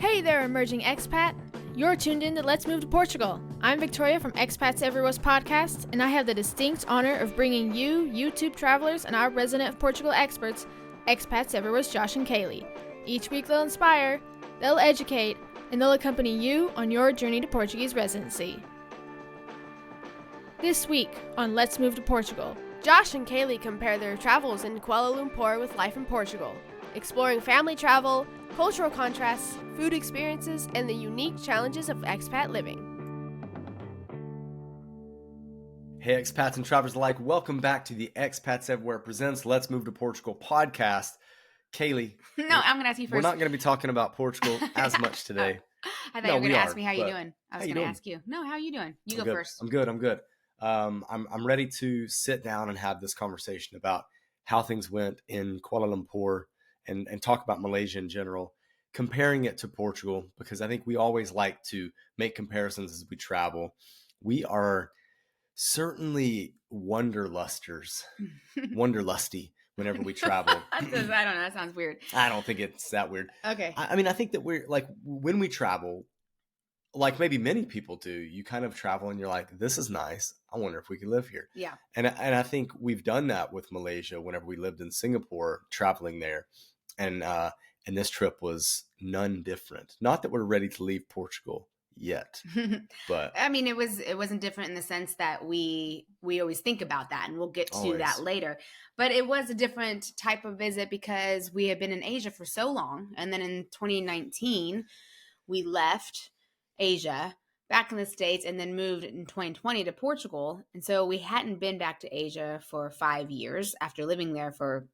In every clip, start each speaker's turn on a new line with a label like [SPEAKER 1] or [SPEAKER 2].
[SPEAKER 1] Hey there, emerging expat! You're tuned in to Let's Move to Portugal. I'm Victoria from Expats Everywhere's podcast, and I have the distinct honor of bringing you, YouTube travelers, and our resident of Portugal experts, Expats Everywhere's Josh and Kalie. Each week they'll inspire, they'll educate, and they'll accompany you on your journey to Portuguese residency. This week on Let's Move to Portugal,
[SPEAKER 2] Josh and Kalie compare their travels in Kuala Lumpur with life in Portugal, exploring family travel, cultural contrasts, food experiences, and the unique challenges of expat living.
[SPEAKER 3] Hey expats and travelers alike, welcome back to the Expats Everywhere presents Let's Move to Portugal podcast. Kalie.
[SPEAKER 4] No, I'm going to ask you first.
[SPEAKER 3] We're not going to be talking about Portugal as much today.
[SPEAKER 4] I thought you were going to ask me how you doing. I was going to ask you. No, how are you doing? You go first.
[SPEAKER 3] I'm good. I'm ready to sit down and have this conversation about how things went in Kuala Lumpur and talk about Malaysia in general, comparing it to Portugal, because I think we always like to make comparisons as we travel. We are certainly wanderlusty whenever we travel.
[SPEAKER 4] I don't know. That sounds weird.
[SPEAKER 3] I don't think it's that weird.
[SPEAKER 4] Okay.
[SPEAKER 3] I mean, I think that we're like, when we travel, like maybe many people do, you kind of travel and you're like, this is nice. I wonder if we can live here.
[SPEAKER 4] Yeah.
[SPEAKER 3] And I think we've done that with Malaysia whenever we lived in Singapore, traveling there. And this trip was none different. Not that we're ready to leave Portugal yet, but
[SPEAKER 4] I mean, it wasn't different in the sense that we always think about that, and we'll get to that later. But it was a different type of visit because we had been in Asia for so long, and then in 2019 we left Asia back in the States and then moved in 2020 to Portugal. And so we hadn't been back to Asia for 5 years after living there for,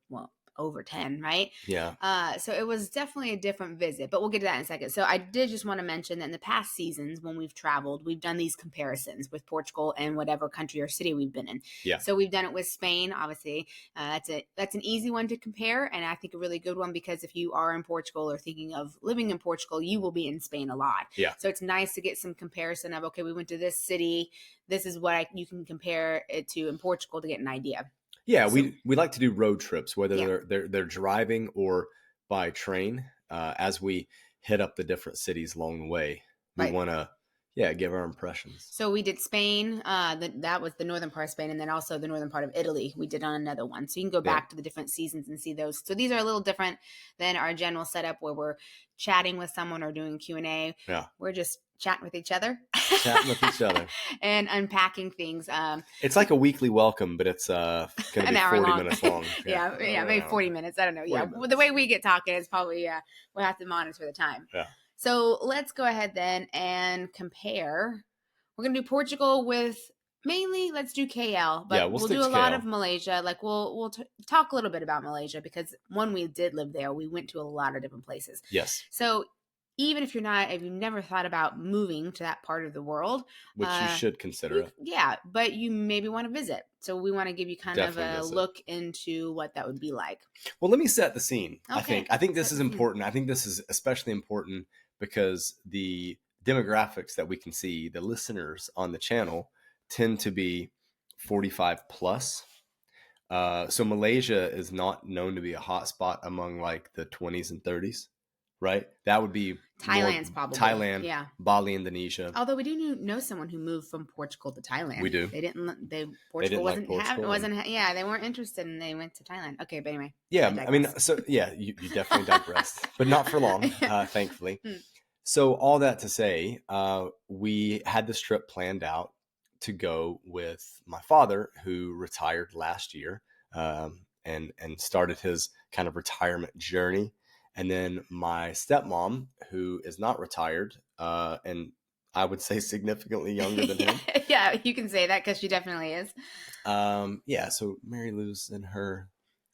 [SPEAKER 4] over 10, right?
[SPEAKER 3] Yeah.
[SPEAKER 4] So it was definitely a different visit, but we'll get to that in a second. So I did just want to mention that in the past seasons when we've traveled, we've done these comparisons with Portugal and whatever country or city we've been in.
[SPEAKER 3] Yeah.
[SPEAKER 4] So we've done it with Spain, obviously. That's an easy one to compare, and I think a really good one because if you are in Portugal or thinking of living in Portugal, you will be in Spain a lot.
[SPEAKER 3] Yeah.
[SPEAKER 4] So it's nice to get some comparison of, okay, we went to this city. This is what you can compare it to in Portugal to get an idea.
[SPEAKER 3] Yeah, we like to do road trips, whether they're driving or by train. As we hit up the different cities along the way, we want to give our impressions.
[SPEAKER 4] So we did Spain. That was the northern part of Spain, and then also the northern part of Italy. We did on another one, so you can go back to the different seasons and see those. So these are a little different than our general setup where we're chatting with someone or doing Q&A.
[SPEAKER 3] Yeah,
[SPEAKER 4] we're just chatting with each other. And unpacking things.
[SPEAKER 3] It's like a weekly welcome, but it's going to be 40 minutes long.
[SPEAKER 4] Yeah, maybe 40 minutes. I don't know. Yeah, the way we get talking is probably, we'll have to monitor the time.
[SPEAKER 3] Yeah.
[SPEAKER 4] So let's go ahead then and compare. We're going to do Portugal with mainly, let's do KL, but we'll do a lot of Malaysia. Like we'll talk a little bit about Malaysia because when we did live there, we went to a lot of different places.
[SPEAKER 3] Yes.
[SPEAKER 4] So even if you've never thought about moving to that part of the world,
[SPEAKER 3] which you should consider it.
[SPEAKER 4] Yeah, but you maybe want to visit. So we want to give you
[SPEAKER 3] Definitely
[SPEAKER 4] of a look into what that would be like.
[SPEAKER 3] Well, let me set the scene.
[SPEAKER 4] Okay.
[SPEAKER 3] I think this is important. I think this is especially important because the demographics that we can see, the listeners on the channel tend to be 45 plus. So Malaysia is not known to be a hot spot among like the 20s and 30s. Right? That would be
[SPEAKER 4] Thailand's probably.
[SPEAKER 3] Thailand,
[SPEAKER 4] yeah.
[SPEAKER 3] Bali, Indonesia.
[SPEAKER 4] Although we do know someone who moved from Portugal to Thailand.
[SPEAKER 3] We do.
[SPEAKER 4] Portugal wasn't they weren't interested and they went to Thailand. Okay, but anyway.
[SPEAKER 3] Yeah, I mean, you definitely digressed, but not for long, thankfully. So all that to say, we had this trip planned out to go with my father, who retired last year, and started his kind of retirement journey. And then my stepmom, who is not retired, and I would say significantly younger than him.
[SPEAKER 4] Yeah, you can say that because she definitely is.
[SPEAKER 3] So Mary Lou's in her...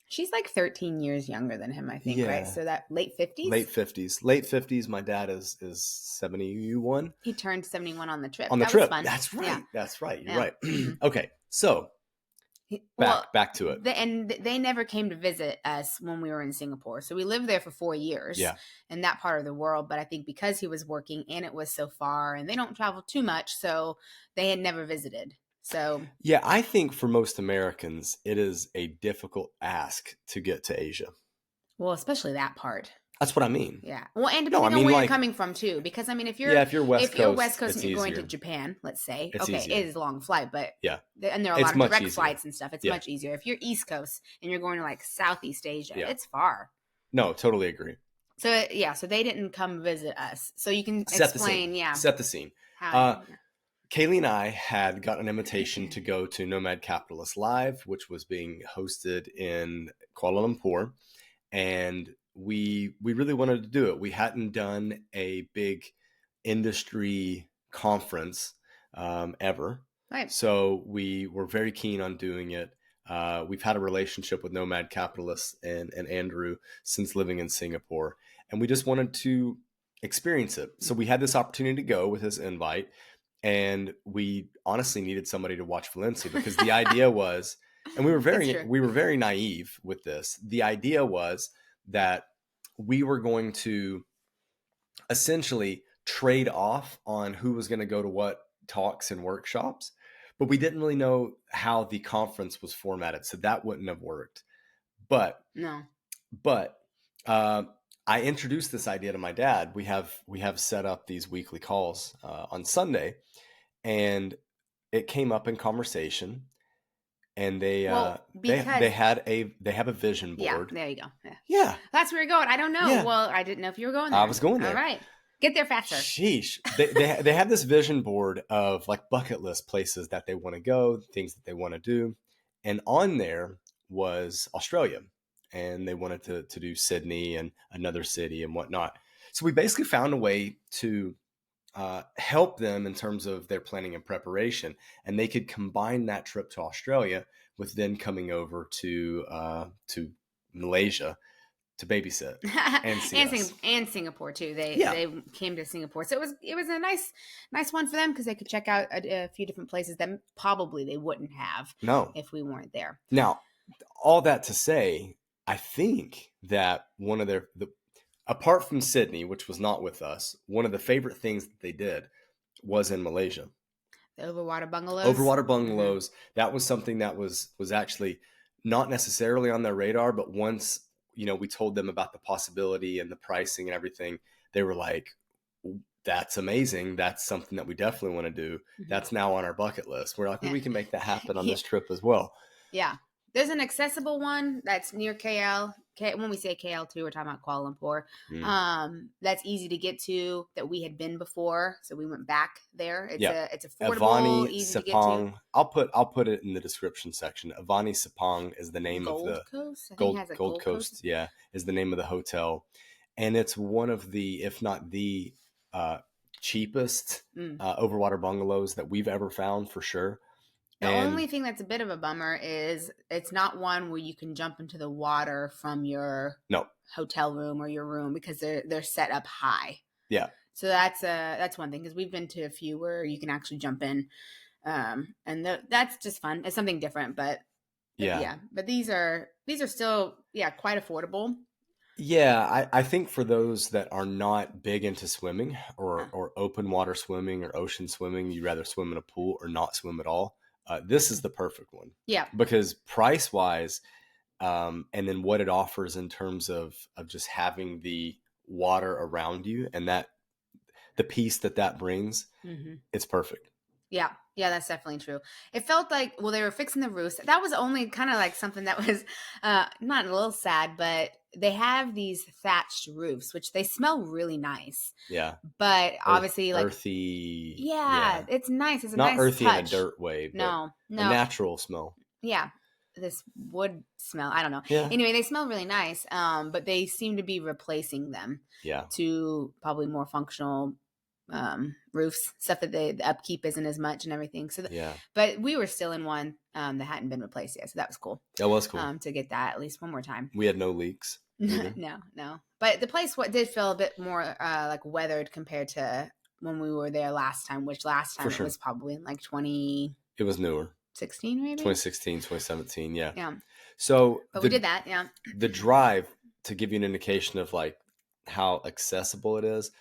[SPEAKER 4] She's like 13 years younger than him, I think, right? So that late 50s?
[SPEAKER 3] Late 50s. My dad is 71.
[SPEAKER 4] He turned 71 on the trip.
[SPEAKER 3] On the trip. Fun. That's right.
[SPEAKER 4] Yeah.
[SPEAKER 3] That's right. You're right. Okay, so... Back to it.
[SPEAKER 4] They never came to visit us when we were in Singapore. So we lived there for 4 years in that part of the world. But I think because he was working and it was so far and they don't travel too much, so they had never visited. So
[SPEAKER 3] yeah, I think for most Americans, it is a difficult ask to get to Asia.
[SPEAKER 4] Well, especially that part.
[SPEAKER 3] That's what I mean.
[SPEAKER 4] Yeah. Well, and
[SPEAKER 3] No,
[SPEAKER 4] depending
[SPEAKER 3] I
[SPEAKER 4] on
[SPEAKER 3] mean,
[SPEAKER 4] where
[SPEAKER 3] like,
[SPEAKER 4] you're coming from too, because I mean, if you're
[SPEAKER 3] yeah, if you're West
[SPEAKER 4] West Coast
[SPEAKER 3] it's
[SPEAKER 4] and you're going to
[SPEAKER 3] easier.
[SPEAKER 4] Japan, let's say,
[SPEAKER 3] It's
[SPEAKER 4] okay,
[SPEAKER 3] easier.
[SPEAKER 4] it is a long flight, but
[SPEAKER 3] Yeah.
[SPEAKER 4] and there are a
[SPEAKER 3] It's
[SPEAKER 4] lot of
[SPEAKER 3] much
[SPEAKER 4] direct
[SPEAKER 3] easier.
[SPEAKER 4] flights and stuff. It's
[SPEAKER 3] Yeah.
[SPEAKER 4] much easier. If you're East Coast and you're going to like Southeast Asia,
[SPEAKER 3] Yeah.
[SPEAKER 4] it's far.
[SPEAKER 3] No, totally agree.
[SPEAKER 4] So yeah, so they didn't come visit us. So you can
[SPEAKER 3] Set
[SPEAKER 4] explain,
[SPEAKER 3] the scene.
[SPEAKER 4] how.
[SPEAKER 3] Kaylee and I had got an invitation to go to Nomad Capitalist Live, which was being hosted in Kuala Lumpur, and we really wanted to do it. We hadn't done a big industry conference ever,
[SPEAKER 4] Right.
[SPEAKER 3] so we were very keen on doing it. We've had a relationship with Nomad Capitalists and Andrew since living in Singapore, and we just wanted to experience it. So we had this opportunity to go with his invite, and we honestly needed somebody to watch Valencia because the idea was, and we were very naive with this. The idea was that we were going to essentially trade off on who was going to go to what talks and workshops, but we didn't really know how the conference was formatted, so that wouldn't have worked. But I introduced this idea to my dad. We have set up these weekly calls on Sunday, and it came up in conversation. And they have a vision board.
[SPEAKER 4] Yeah, there you go.
[SPEAKER 3] Yeah.
[SPEAKER 4] That's where you're going. I don't know.
[SPEAKER 3] Yeah.
[SPEAKER 4] Well, I didn't know if you were going there.
[SPEAKER 3] I was going there.
[SPEAKER 4] All right. Get there faster.
[SPEAKER 3] Sheesh. They have this vision board of like bucket list places that they want to go, things that they want to do. And on there was Australia. And they wanted to do Sydney and another city and whatnot. So we basically found a way to help them in terms of their planning and preparation, and they could combine that trip to Australia with then coming over to Malaysia to babysit and see us.
[SPEAKER 4] And Singapore too. They came to Singapore, so it was a nice one for them because they could check out a few different places that probably they wouldn't have if we weren't there.
[SPEAKER 3] Now, all that to say, I think that one of apart from Sydney, which was not with us, one of the favorite things that they did was in Malaysia.
[SPEAKER 4] The Overwater Bungalows.
[SPEAKER 3] Mm-hmm. That was something that was actually not necessarily on their radar, but once, we told them about the possibility and the pricing and everything, they were like, that's amazing. That's something that we definitely want to do. Mm-hmm. That's now on our bucket list. We're like, well, we can make that happen on this trip as well.
[SPEAKER 4] Yeah. There's an accessible one that's near KL. When we say KL too, we're talking about Kuala Lumpur. That's easy to get to, that we had been before, so we went back there. It's affordable,
[SPEAKER 3] Avani,
[SPEAKER 4] easy
[SPEAKER 3] Sepang.
[SPEAKER 4] to get to.
[SPEAKER 3] I'll put it in the description section. Avani Sepang is the name of the Gold Coast. Yeah, is the name of the hotel, and it's one of the, if not the cheapest overwater bungalows that we've ever found for sure.
[SPEAKER 4] The only thing that's a bit of a bummer is it's not one where you can jump into the water from your hotel room or your room, because they're set up high. Yeah. So that's one thing, because we've been to a few where you can actually jump in, and that's just fun. It's something different, but But these are still quite affordable.
[SPEAKER 3] Yeah, I think for those that are not big into swimming or open water swimming or ocean swimming, you'd rather swim in a pool or not swim at all. This is the perfect one. Yeah. Because price wise, and then what it offers in terms of just having the water around you and that the peace that brings, it's perfect. Yeah.
[SPEAKER 4] Yeah, that's definitely true. It felt like, they were fixing the roofs. That was only kind of like something that was not a little sad, but they have these thatched roofs, which they smell really nice. Yeah. But obviously like
[SPEAKER 3] earthy.
[SPEAKER 4] Yeah, it's nice. It's a
[SPEAKER 3] not
[SPEAKER 4] nice
[SPEAKER 3] earthy
[SPEAKER 4] touch.
[SPEAKER 3] In a dirt way, but
[SPEAKER 4] no.
[SPEAKER 3] A natural smell.
[SPEAKER 4] Yeah. This wood smell. I don't know. Yeah. Anyway, they smell really nice. But they seem to be replacing them. Yeah. To probably more functional roofs, stuff that the upkeep isn't as much and everything. So but we were still in one that hadn't been replaced yet, so that was cool.
[SPEAKER 3] That was cool
[SPEAKER 4] to get that at least one more time.
[SPEAKER 3] We had no leaks.
[SPEAKER 4] No, but the place did feel a bit more like weathered compared to when we were there last time, which last time it was probably in like 20.
[SPEAKER 3] It was newer.
[SPEAKER 4] 16 maybe.
[SPEAKER 3] 2016, 2017. Yeah.
[SPEAKER 4] So but we did that. Yeah.
[SPEAKER 3] The drive, to give you an indication of like how accessible it is.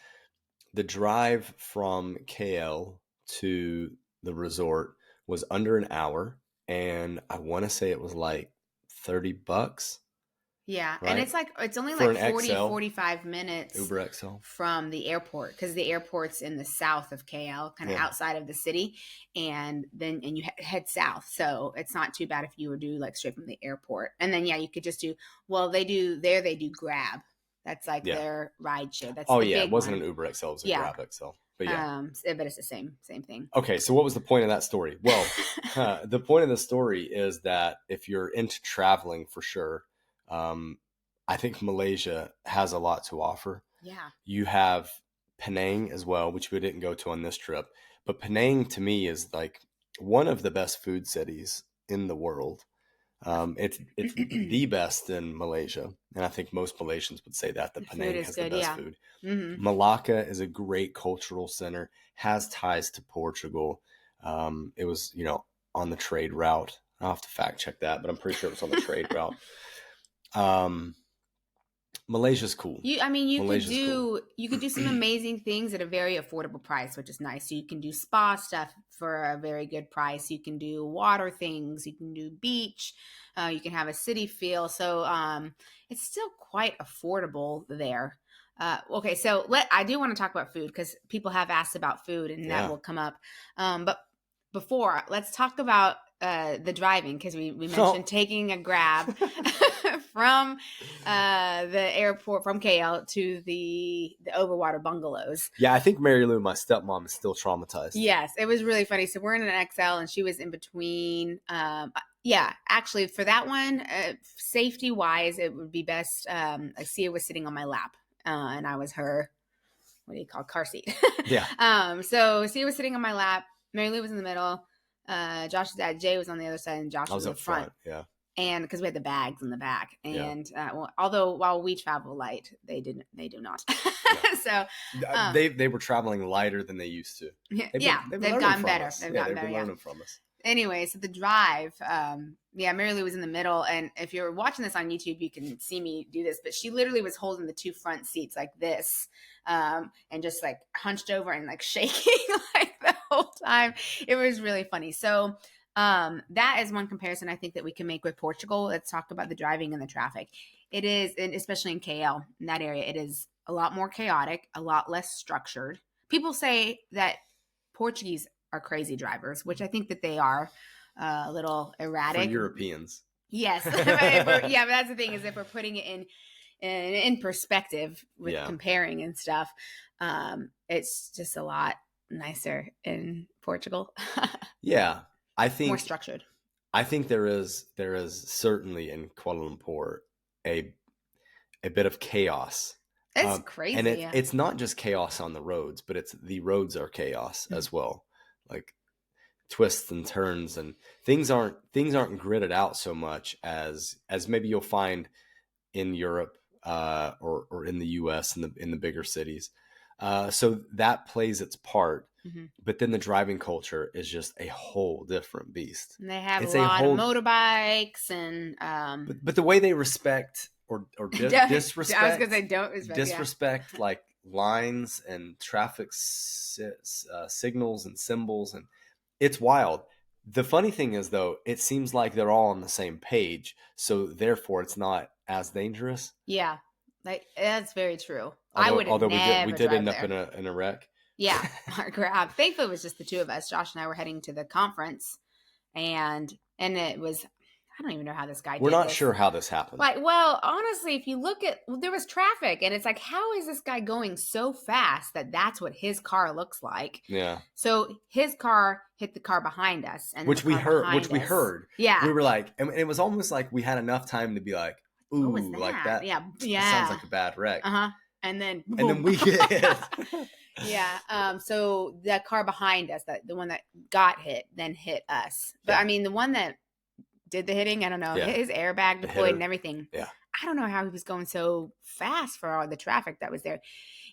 [SPEAKER 3] The drive from KL to the resort was under an hour, and I want to say it was like $30.
[SPEAKER 4] Yeah.
[SPEAKER 3] Right?
[SPEAKER 4] And it's only
[SPEAKER 3] For
[SPEAKER 4] like
[SPEAKER 3] an
[SPEAKER 4] 40,
[SPEAKER 3] XL,
[SPEAKER 4] 45 minutes
[SPEAKER 3] Uber XL.
[SPEAKER 4] from the airport, because the airport's in the south of KL, kind of outside of the city. And then you head south. So it's not too bad if you were to do like straight from the airport. And then, you could just do, they do Grab. That's like their ride share. That's the big
[SPEAKER 3] it wasn't
[SPEAKER 4] one.
[SPEAKER 3] an Uber XL, it was a Grab XL. But
[SPEAKER 4] but it's the same thing.
[SPEAKER 3] Okay, so what was the point of that story? Well, the point of the story is that if you're into traveling, for sure, I think Malaysia has a lot to offer.
[SPEAKER 4] Yeah.
[SPEAKER 3] You have Penang as well, which we didn't go to on this trip. But Penang, to me, is like one of the best food cities in the world. It's the best in Malaysia, and I think most Malaysians would say that Penang has the best food.
[SPEAKER 4] Mm-hmm.
[SPEAKER 3] Malacca is a great cultural center, has ties to Portugal. It was, on the trade route. I'll have to fact check that, but I'm pretty sure it was on the trade route. Malaysia's cool.
[SPEAKER 4] You could do some amazing things at a very affordable price, which is nice. So you can do spa stuff for a very good price. You can do water things. You can do beach. You can have a city feel. So it's still quite affordable there. Okay, so I do want to talk about food because people have asked about food, and that will come up. But before, let's talk about the driving, because we mentioned taking a Grab from the airport from KL to the Overwater Bungalows.
[SPEAKER 3] Yeah, I think Mary Lou, my stepmom, is still traumatized.
[SPEAKER 4] Yes, it was really funny. So we're in an XL, and she was in between. Actually, for that one, safety wise, it would be best. Sia was sitting on my lap, and I was her. What do you call car seat?
[SPEAKER 3] Yeah.
[SPEAKER 4] So Sia was sitting on my lap. Mary Lou was in the middle. Josh's dad Jay was on the other side, and Josh was in
[SPEAKER 3] up
[SPEAKER 4] front.
[SPEAKER 3] Yeah.
[SPEAKER 4] And because we had the bags in the back, and although while we travel light, they do not. So
[SPEAKER 3] they were traveling lighter than they used to.
[SPEAKER 4] They've gotten better.
[SPEAKER 3] They've been learning from us.
[SPEAKER 4] Anyway, so the drive, Mary Lou was in the middle, and if you're watching this on YouTube, you can see me do this, but she literally was holding the two front seats like this, and just like hunched over and like shaking like the whole time. It was really funny. So that is one comparison I think that we can make with Portugal. Let's talk about the driving and the traffic. It is, and especially in KL, in that area, it is a lot more chaotic, a lot less structured. People say that Portuguese are crazy drivers, which I think that they are a little erratic.
[SPEAKER 3] For Europeans.
[SPEAKER 4] Yes. But that's the thing, is if we're putting it in perspective with comparing and stuff, it's just a lot nicer in Portugal.
[SPEAKER 3] Yeah. I think
[SPEAKER 4] more structured.
[SPEAKER 3] I think there is certainly in Kuala Lumpur a bit of chaos.
[SPEAKER 4] It's crazy.
[SPEAKER 3] And it's not just chaos on the roads, but the roads are chaos as well. Like twists and turns, and things aren't gridded out so much as maybe you'll find in Europe or in the US in the bigger cities. So that plays its part. Mm-hmm. But then the driving culture is just a whole different beast.
[SPEAKER 4] And they have a lot of motorbikes and
[SPEAKER 3] but the way they respect or disrespect.
[SPEAKER 4] I was going to say don't respect.
[SPEAKER 3] Disrespect like lines and traffic signals and symbols, and it's wild. The funny thing is, though, it seems like they're all on the same page, so therefore it's not as dangerous.
[SPEAKER 4] Yeah, like that's very true.
[SPEAKER 3] Although we did end up in a wreck.
[SPEAKER 4] Yeah, our Grab. Thankfully, it was just the two of us. Josh and I were heading to the conference, and it was. I don't even know how this guy did this.
[SPEAKER 3] We're not sure how this happened.
[SPEAKER 4] Like, well, honestly, if you look at, there was traffic, and it's like, how is this guy going so fast that that's what his car looks like?
[SPEAKER 3] Yeah. So
[SPEAKER 4] his car hit the car behind us, and
[SPEAKER 3] which we heard.
[SPEAKER 4] Yeah.
[SPEAKER 3] We were like, and it was almost like we had enough time to be like, ooh,
[SPEAKER 4] what was that?
[SPEAKER 3] Like that.
[SPEAKER 4] Yeah.
[SPEAKER 3] That sounds like a bad wreck.
[SPEAKER 4] And then boom.
[SPEAKER 3] And then we get hit.
[SPEAKER 4] Yeah. So the car behind us, the one that got hit, then hit us. But I mean, the one that did the hitting, I don't know, his airbag deployed and everything.
[SPEAKER 3] Yeah.
[SPEAKER 4] I don't know how he was going so fast for all the traffic that was there.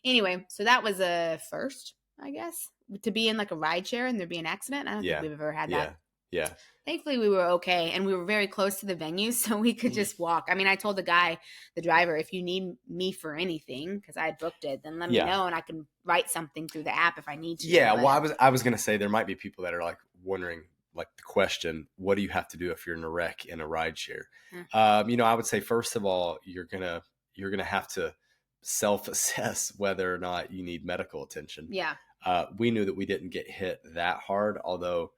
[SPEAKER 4] Anyway, so that was a first, I guess, to be in like a ride share and there be an accident. I don't think we've ever had that.
[SPEAKER 3] Yeah.
[SPEAKER 4] Thankfully, we were okay, and we were very close to the venue, so we could just walk. I mean, I told the driver, if you need me for anything, because I had booked it, then let me know, and I can write something through the app if I need to.
[SPEAKER 3] Yeah, well, I was going to say there might be people that are like wondering, like the question, what do you have to do if you're in a wreck in a rideshare?
[SPEAKER 4] Mm.
[SPEAKER 3] I would say, first of all, you're gonna have to self-assess whether or not you need medical attention.
[SPEAKER 4] Yeah.
[SPEAKER 3] We knew that we didn't get hit that hard, although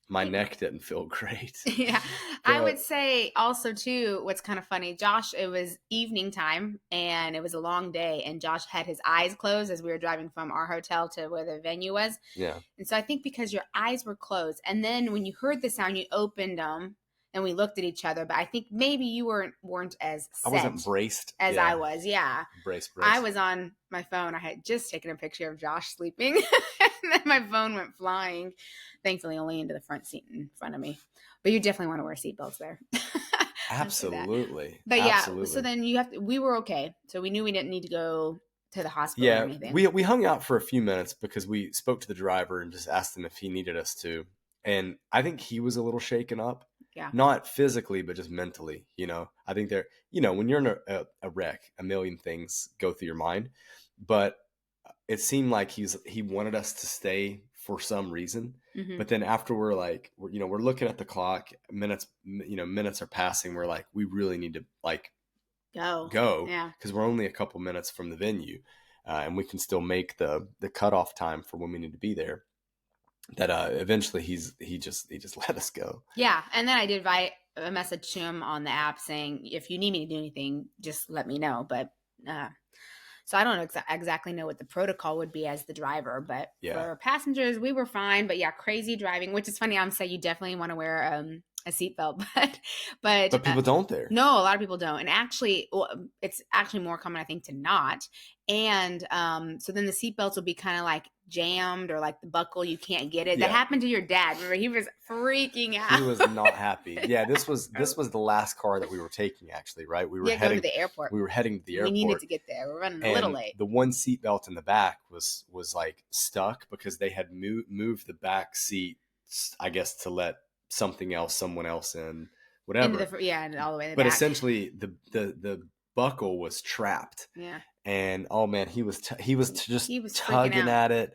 [SPEAKER 3] my neck didn't feel great.
[SPEAKER 4] Yeah. I would say also too, what's kind of funny, Josh, it was evening time and it was a long day, and Josh had his eyes closed as we were driving from our hotel to where the venue was.
[SPEAKER 3] Yeah.
[SPEAKER 4] And so I think because your eyes were closed, and then when you heard the sound, you opened them and we looked at each other, but I think maybe you weren't as set
[SPEAKER 3] I wasn't braced
[SPEAKER 4] as I was. Yeah.
[SPEAKER 3] Brace.
[SPEAKER 4] I was on my phone. I had just taken a picture of Josh sleeping and then my phone went flying. Thankfully, only into the front seat in front of me. But you definitely want to wear seatbelts there.
[SPEAKER 3] Absolutely.
[SPEAKER 4] But yeah,
[SPEAKER 3] Absolutely.
[SPEAKER 4] so then we were okay. So we knew we didn't need to go to the hospital or anything.
[SPEAKER 3] We hung out for a few minutes because we spoke to the driver and just asked him if he needed us to. And I think he was a little shaken up.
[SPEAKER 4] Yeah.
[SPEAKER 3] Not physically, but just mentally. I think when you're in a wreck, a million things go through your mind. But it seemed like he wanted us to stay for some reason.
[SPEAKER 4] Mm-hmm.
[SPEAKER 3] But then after we're looking at the clock, minutes are passing. We're like, we really need to go.
[SPEAKER 4] Yeah.
[SPEAKER 3] Because we're only a couple minutes from the venue, and we can still make the cutoff time for when we need to be there. That eventually he just let us go.
[SPEAKER 4] Yeah. And then I did write a message to him on the app saying, if you need me to do anything, just let me know. But so I don't exactly know what the protocol would be as the driver, but for passengers, we were fine. But yeah, crazy driving, which is funny. I'm saying you definitely want to wear a seatbelt, but
[SPEAKER 3] people don't there.
[SPEAKER 4] No, a lot of people don't. And actually, it's actually more common, I think, to not. And so then the seatbelts will be kind of like jammed, or like the buckle, you can't get it.
[SPEAKER 3] Yeah.
[SPEAKER 4] That happened to your dad. Remember, he was freaking out.
[SPEAKER 3] He was not happy. Yeah, this was the last car that we were taking, actually, right? We were heading
[SPEAKER 4] to the airport.
[SPEAKER 3] We were heading to the airport.
[SPEAKER 4] We needed to get there. We're running a little late.
[SPEAKER 3] The one seatbelt in the back was like stuck because they had moved the back seat, I guess, to let someone else in, whatever.
[SPEAKER 4] And all the way in the
[SPEAKER 3] but
[SPEAKER 4] back.
[SPEAKER 3] Essentially, the buckle was trapped.
[SPEAKER 4] Yeah.
[SPEAKER 3] And oh man, he was just tugging
[SPEAKER 4] out.
[SPEAKER 3] At it.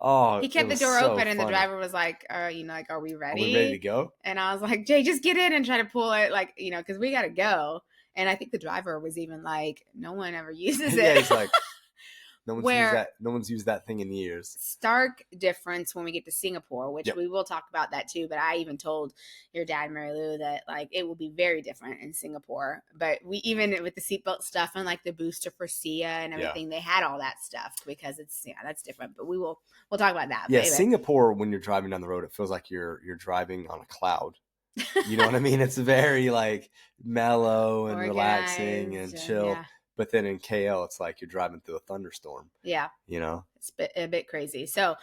[SPEAKER 3] Oh,
[SPEAKER 4] he kept the door open, and the driver was like, are we ready?
[SPEAKER 3] Are we ready to go?
[SPEAKER 4] And I was like, Jay, just get in and try to pull it, because we got to go. And I think the driver was even like, no one ever uses it.
[SPEAKER 3] Yeah, he's like, no one's used that thing in years.
[SPEAKER 4] Stark difference when we get to Singapore, which we will talk about that too. But I even told your dad, Mary Lou, that it will be very different in Singapore. But we, even with the seatbelt stuff and the booster for SIA and everything, they had all that stuff because that's different. But we'll talk about that.
[SPEAKER 3] Yeah, Singapore, when you're driving down the road, it feels like you're driving on a cloud. You know what I mean? It's very mellow and relaxing and chill. Yeah. But then in KL, it's like you're driving through a thunderstorm.
[SPEAKER 4] Yeah.
[SPEAKER 3] It's
[SPEAKER 4] a bit crazy. So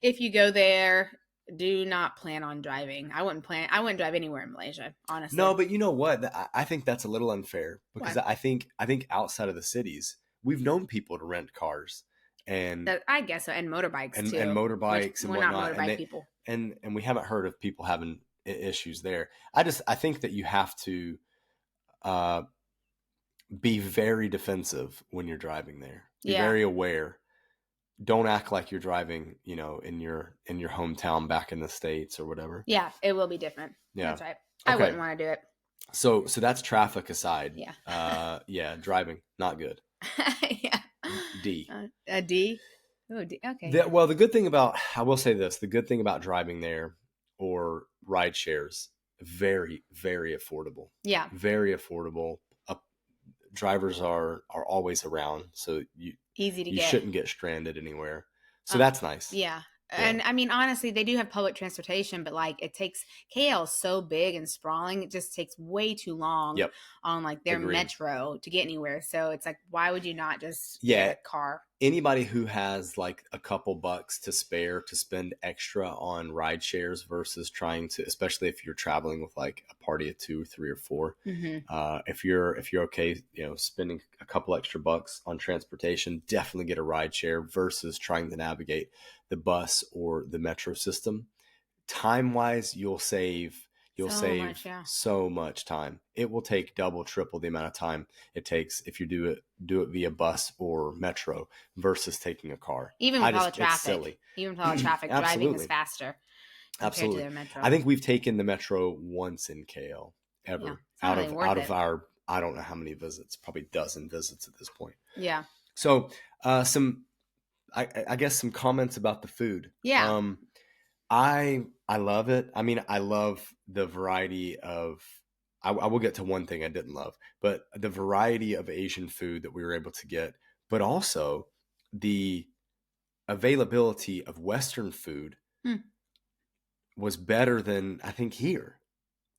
[SPEAKER 4] if you go there, do not plan on driving. I wouldn't drive anywhere in Malaysia, honestly.
[SPEAKER 3] No, but you know what? I think that's a little unfair because I think outside of the cities, we've known people to rent cars. And
[SPEAKER 4] I guess so. And motorbikes too.
[SPEAKER 3] And motorbikes and whatnot.
[SPEAKER 4] We're not motorbike people.
[SPEAKER 3] And we haven't heard of people having issues there. I think that you have to be very defensive when you're driving there. Be very aware. Don't act like you're driving, in your hometown back in the States or whatever.
[SPEAKER 4] Yeah, it will be different.
[SPEAKER 3] Yeah.
[SPEAKER 4] That's right. I wouldn't want to do it.
[SPEAKER 3] So that's traffic aside.
[SPEAKER 4] Yeah.
[SPEAKER 3] Driving, not good.
[SPEAKER 4] Yeah.
[SPEAKER 3] D.
[SPEAKER 4] A D? Oh, D. Okay.
[SPEAKER 3] The good thing about, I will say this, the good thing about driving there or ride shares, very, very affordable.
[SPEAKER 4] Yeah.
[SPEAKER 3] Very affordable. Drivers are always around, so
[SPEAKER 4] easy to
[SPEAKER 3] you
[SPEAKER 4] get.
[SPEAKER 3] Shouldn't get stranded anywhere. So that's nice.
[SPEAKER 4] Yeah. And I mean, honestly, they do have public transportation, but it takes, KL is so big and sprawling. It just takes way too long on their metro to get anywhere. So it's why would you not just get a car? Anybody
[SPEAKER 3] who has a couple bucks to spare to spend extra on ride shares versus trying to, especially if you're traveling with a party of 2, 3, or 4, if you're okay, spending a couple extra bucks on transportation, definitely get a ride share versus trying to navigate the bus or the metro system. Time wise, you'll save so much time. It will take double, triple the amount of time it takes if you do it via bus or metro versus taking a car.
[SPEAKER 4] Even with all the traffic.
[SPEAKER 3] It's silly.
[SPEAKER 4] Even with all the traffic, driving is faster. compared to
[SPEAKER 3] Absolutely.
[SPEAKER 4] their metro.
[SPEAKER 3] I think we've taken the metro once in KL ever
[SPEAKER 4] Yeah, it's not
[SPEAKER 3] out
[SPEAKER 4] really
[SPEAKER 3] of
[SPEAKER 4] worth
[SPEAKER 3] out
[SPEAKER 4] it.
[SPEAKER 3] of our, I don't know how many visits, probably a dozen visits at this point.
[SPEAKER 4] Yeah.
[SPEAKER 3] So I guess some comments about the food.
[SPEAKER 4] Yeah.
[SPEAKER 3] I love it. I mean, I love the variety of. I will get to one thing I didn't love, but the variety of Asian food that we were able to get, but also the availability of Western food was better than I think here.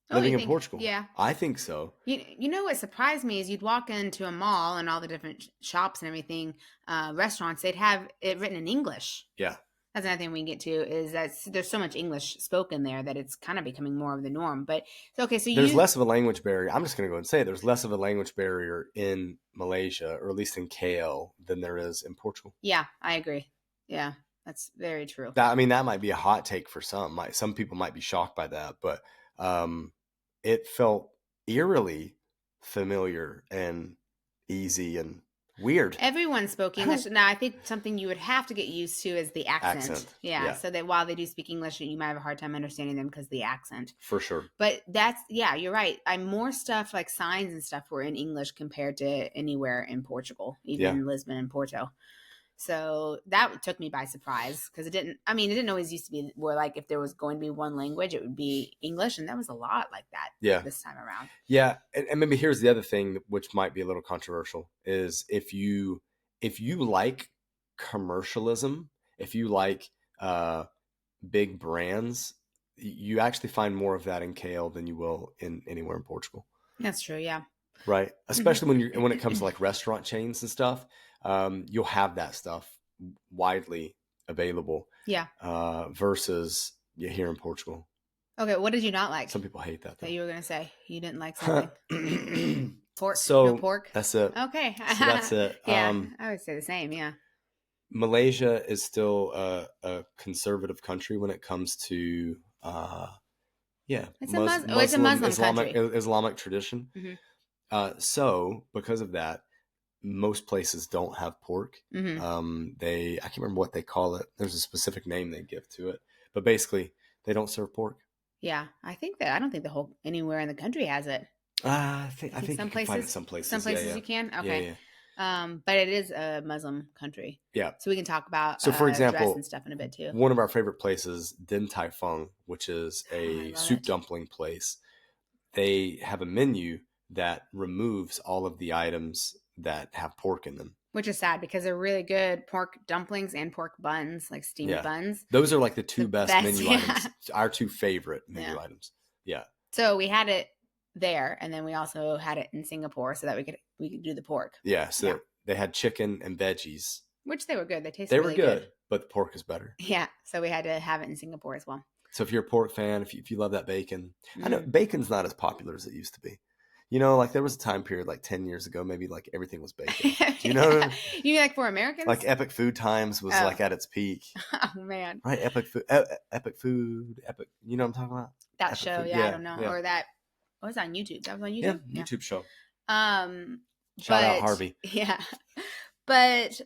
[SPEAKER 3] Living in Portugal.
[SPEAKER 4] Yeah.
[SPEAKER 3] I think so.
[SPEAKER 4] You know what surprised me is you'd walk into a mall and all the different shops and everything, restaurants, they'd have it written in English.
[SPEAKER 3] Yeah.
[SPEAKER 4] That's another thing we can get to is that there's so much English spoken there that it's kind of becoming more of the norm. But okay, so
[SPEAKER 3] there's less of a language barrier. I'm just going to go and say there's less of a language barrier in Malaysia, or at least in KL, than there is in Portugal.
[SPEAKER 4] Yeah, I agree. Yeah, that's very true.
[SPEAKER 3] I mean, that might be a hot take for some. Some people might be shocked by that, but it felt eerily familiar and easy and weird.
[SPEAKER 4] Everyone spoke English. Now, I think something you would have to get used to is the accent. Yeah, so that while they do speak English, you might have a hard time understanding them because of the accent.
[SPEAKER 3] For sure.
[SPEAKER 4] But you're right. More stuff like signs and stuff were in English compared to anywhere in Portugal, even in Lisbon and Porto. So that took me by surprise because it didn't always used to be where like if there was going to be one language, it would be English. And that was a lot like that this time around.
[SPEAKER 3] Yeah. And maybe here's the other thing, which might be a little controversial, is if you like commercialism, if you like big brands, you actually find more of that in KL than you will in anywhere in Portugal.
[SPEAKER 4] That's true. Yeah.
[SPEAKER 3] Right. Especially when it comes to like restaurant chains and stuff. You'll have that stuff widely available.
[SPEAKER 4] Yeah.
[SPEAKER 3] Versus here in Portugal.
[SPEAKER 4] Okay. What did you not like?
[SPEAKER 3] Some people hate that.
[SPEAKER 4] That you were going to say you didn't like something. Pork.
[SPEAKER 3] So
[SPEAKER 4] no pork.
[SPEAKER 3] That's it.
[SPEAKER 4] Okay.
[SPEAKER 3] So that's it.
[SPEAKER 4] Yeah. I would say the same. Yeah.
[SPEAKER 3] Malaysia is still a conservative country when it comes to
[SPEAKER 4] it's a Muslim country.
[SPEAKER 3] Islamic tradition.
[SPEAKER 4] Mm-hmm.
[SPEAKER 3] So because of that, most places don't have pork.
[SPEAKER 4] Mm-hmm.
[SPEAKER 3] I can't remember what they call it. There's a specific name they give to it, but basically they don't serve pork.
[SPEAKER 4] Yeah, I don't think the whole anywhere in the country has it.
[SPEAKER 3] I think
[SPEAKER 4] some
[SPEAKER 3] you
[SPEAKER 4] places,
[SPEAKER 3] can find it some places.
[SPEAKER 4] Some places you can. Okay. Yeah. But it is a Muslim country.
[SPEAKER 3] Yeah.
[SPEAKER 4] So we can talk about
[SPEAKER 3] for example,
[SPEAKER 4] dress and stuff in a bit too.
[SPEAKER 3] One of our favorite places, Din Tai Fung, which is a soup dumpling place. They have a menu that removes all of the items that have pork in them.
[SPEAKER 4] Which is sad because they're really good pork dumplings and pork buns, like steamed buns.
[SPEAKER 3] Those are like the two best menu items. Our two favorite menu items. Yeah.
[SPEAKER 4] So we had it there, and then we also had it in Singapore so that we could do the pork.
[SPEAKER 3] Yeah. So they had chicken and veggies.
[SPEAKER 4] Which they were good. They tasted really
[SPEAKER 3] good, but the pork is better.
[SPEAKER 4] Yeah. So we had to have it in Singapore as well.
[SPEAKER 3] So if you're a pork fan, if you love that bacon, I know bacon's not as popular as it used to be. You know, like there was a time period like 10 years ago, maybe like everything was bacon. You know what I mean?
[SPEAKER 4] You mean like for Americans?
[SPEAKER 3] Like Epic Food Times was like at its peak.
[SPEAKER 4] Oh, man.
[SPEAKER 3] Right? Epic Food. You know what I'm talking about?
[SPEAKER 4] That
[SPEAKER 3] Epic
[SPEAKER 4] show,
[SPEAKER 3] Food.
[SPEAKER 4] I don't know. Yeah. Or that, what was on YouTube? That was on YouTube?
[SPEAKER 3] Yeah, YouTube show.
[SPEAKER 4] Shout
[SPEAKER 3] out Harvey.
[SPEAKER 4] Yeah. But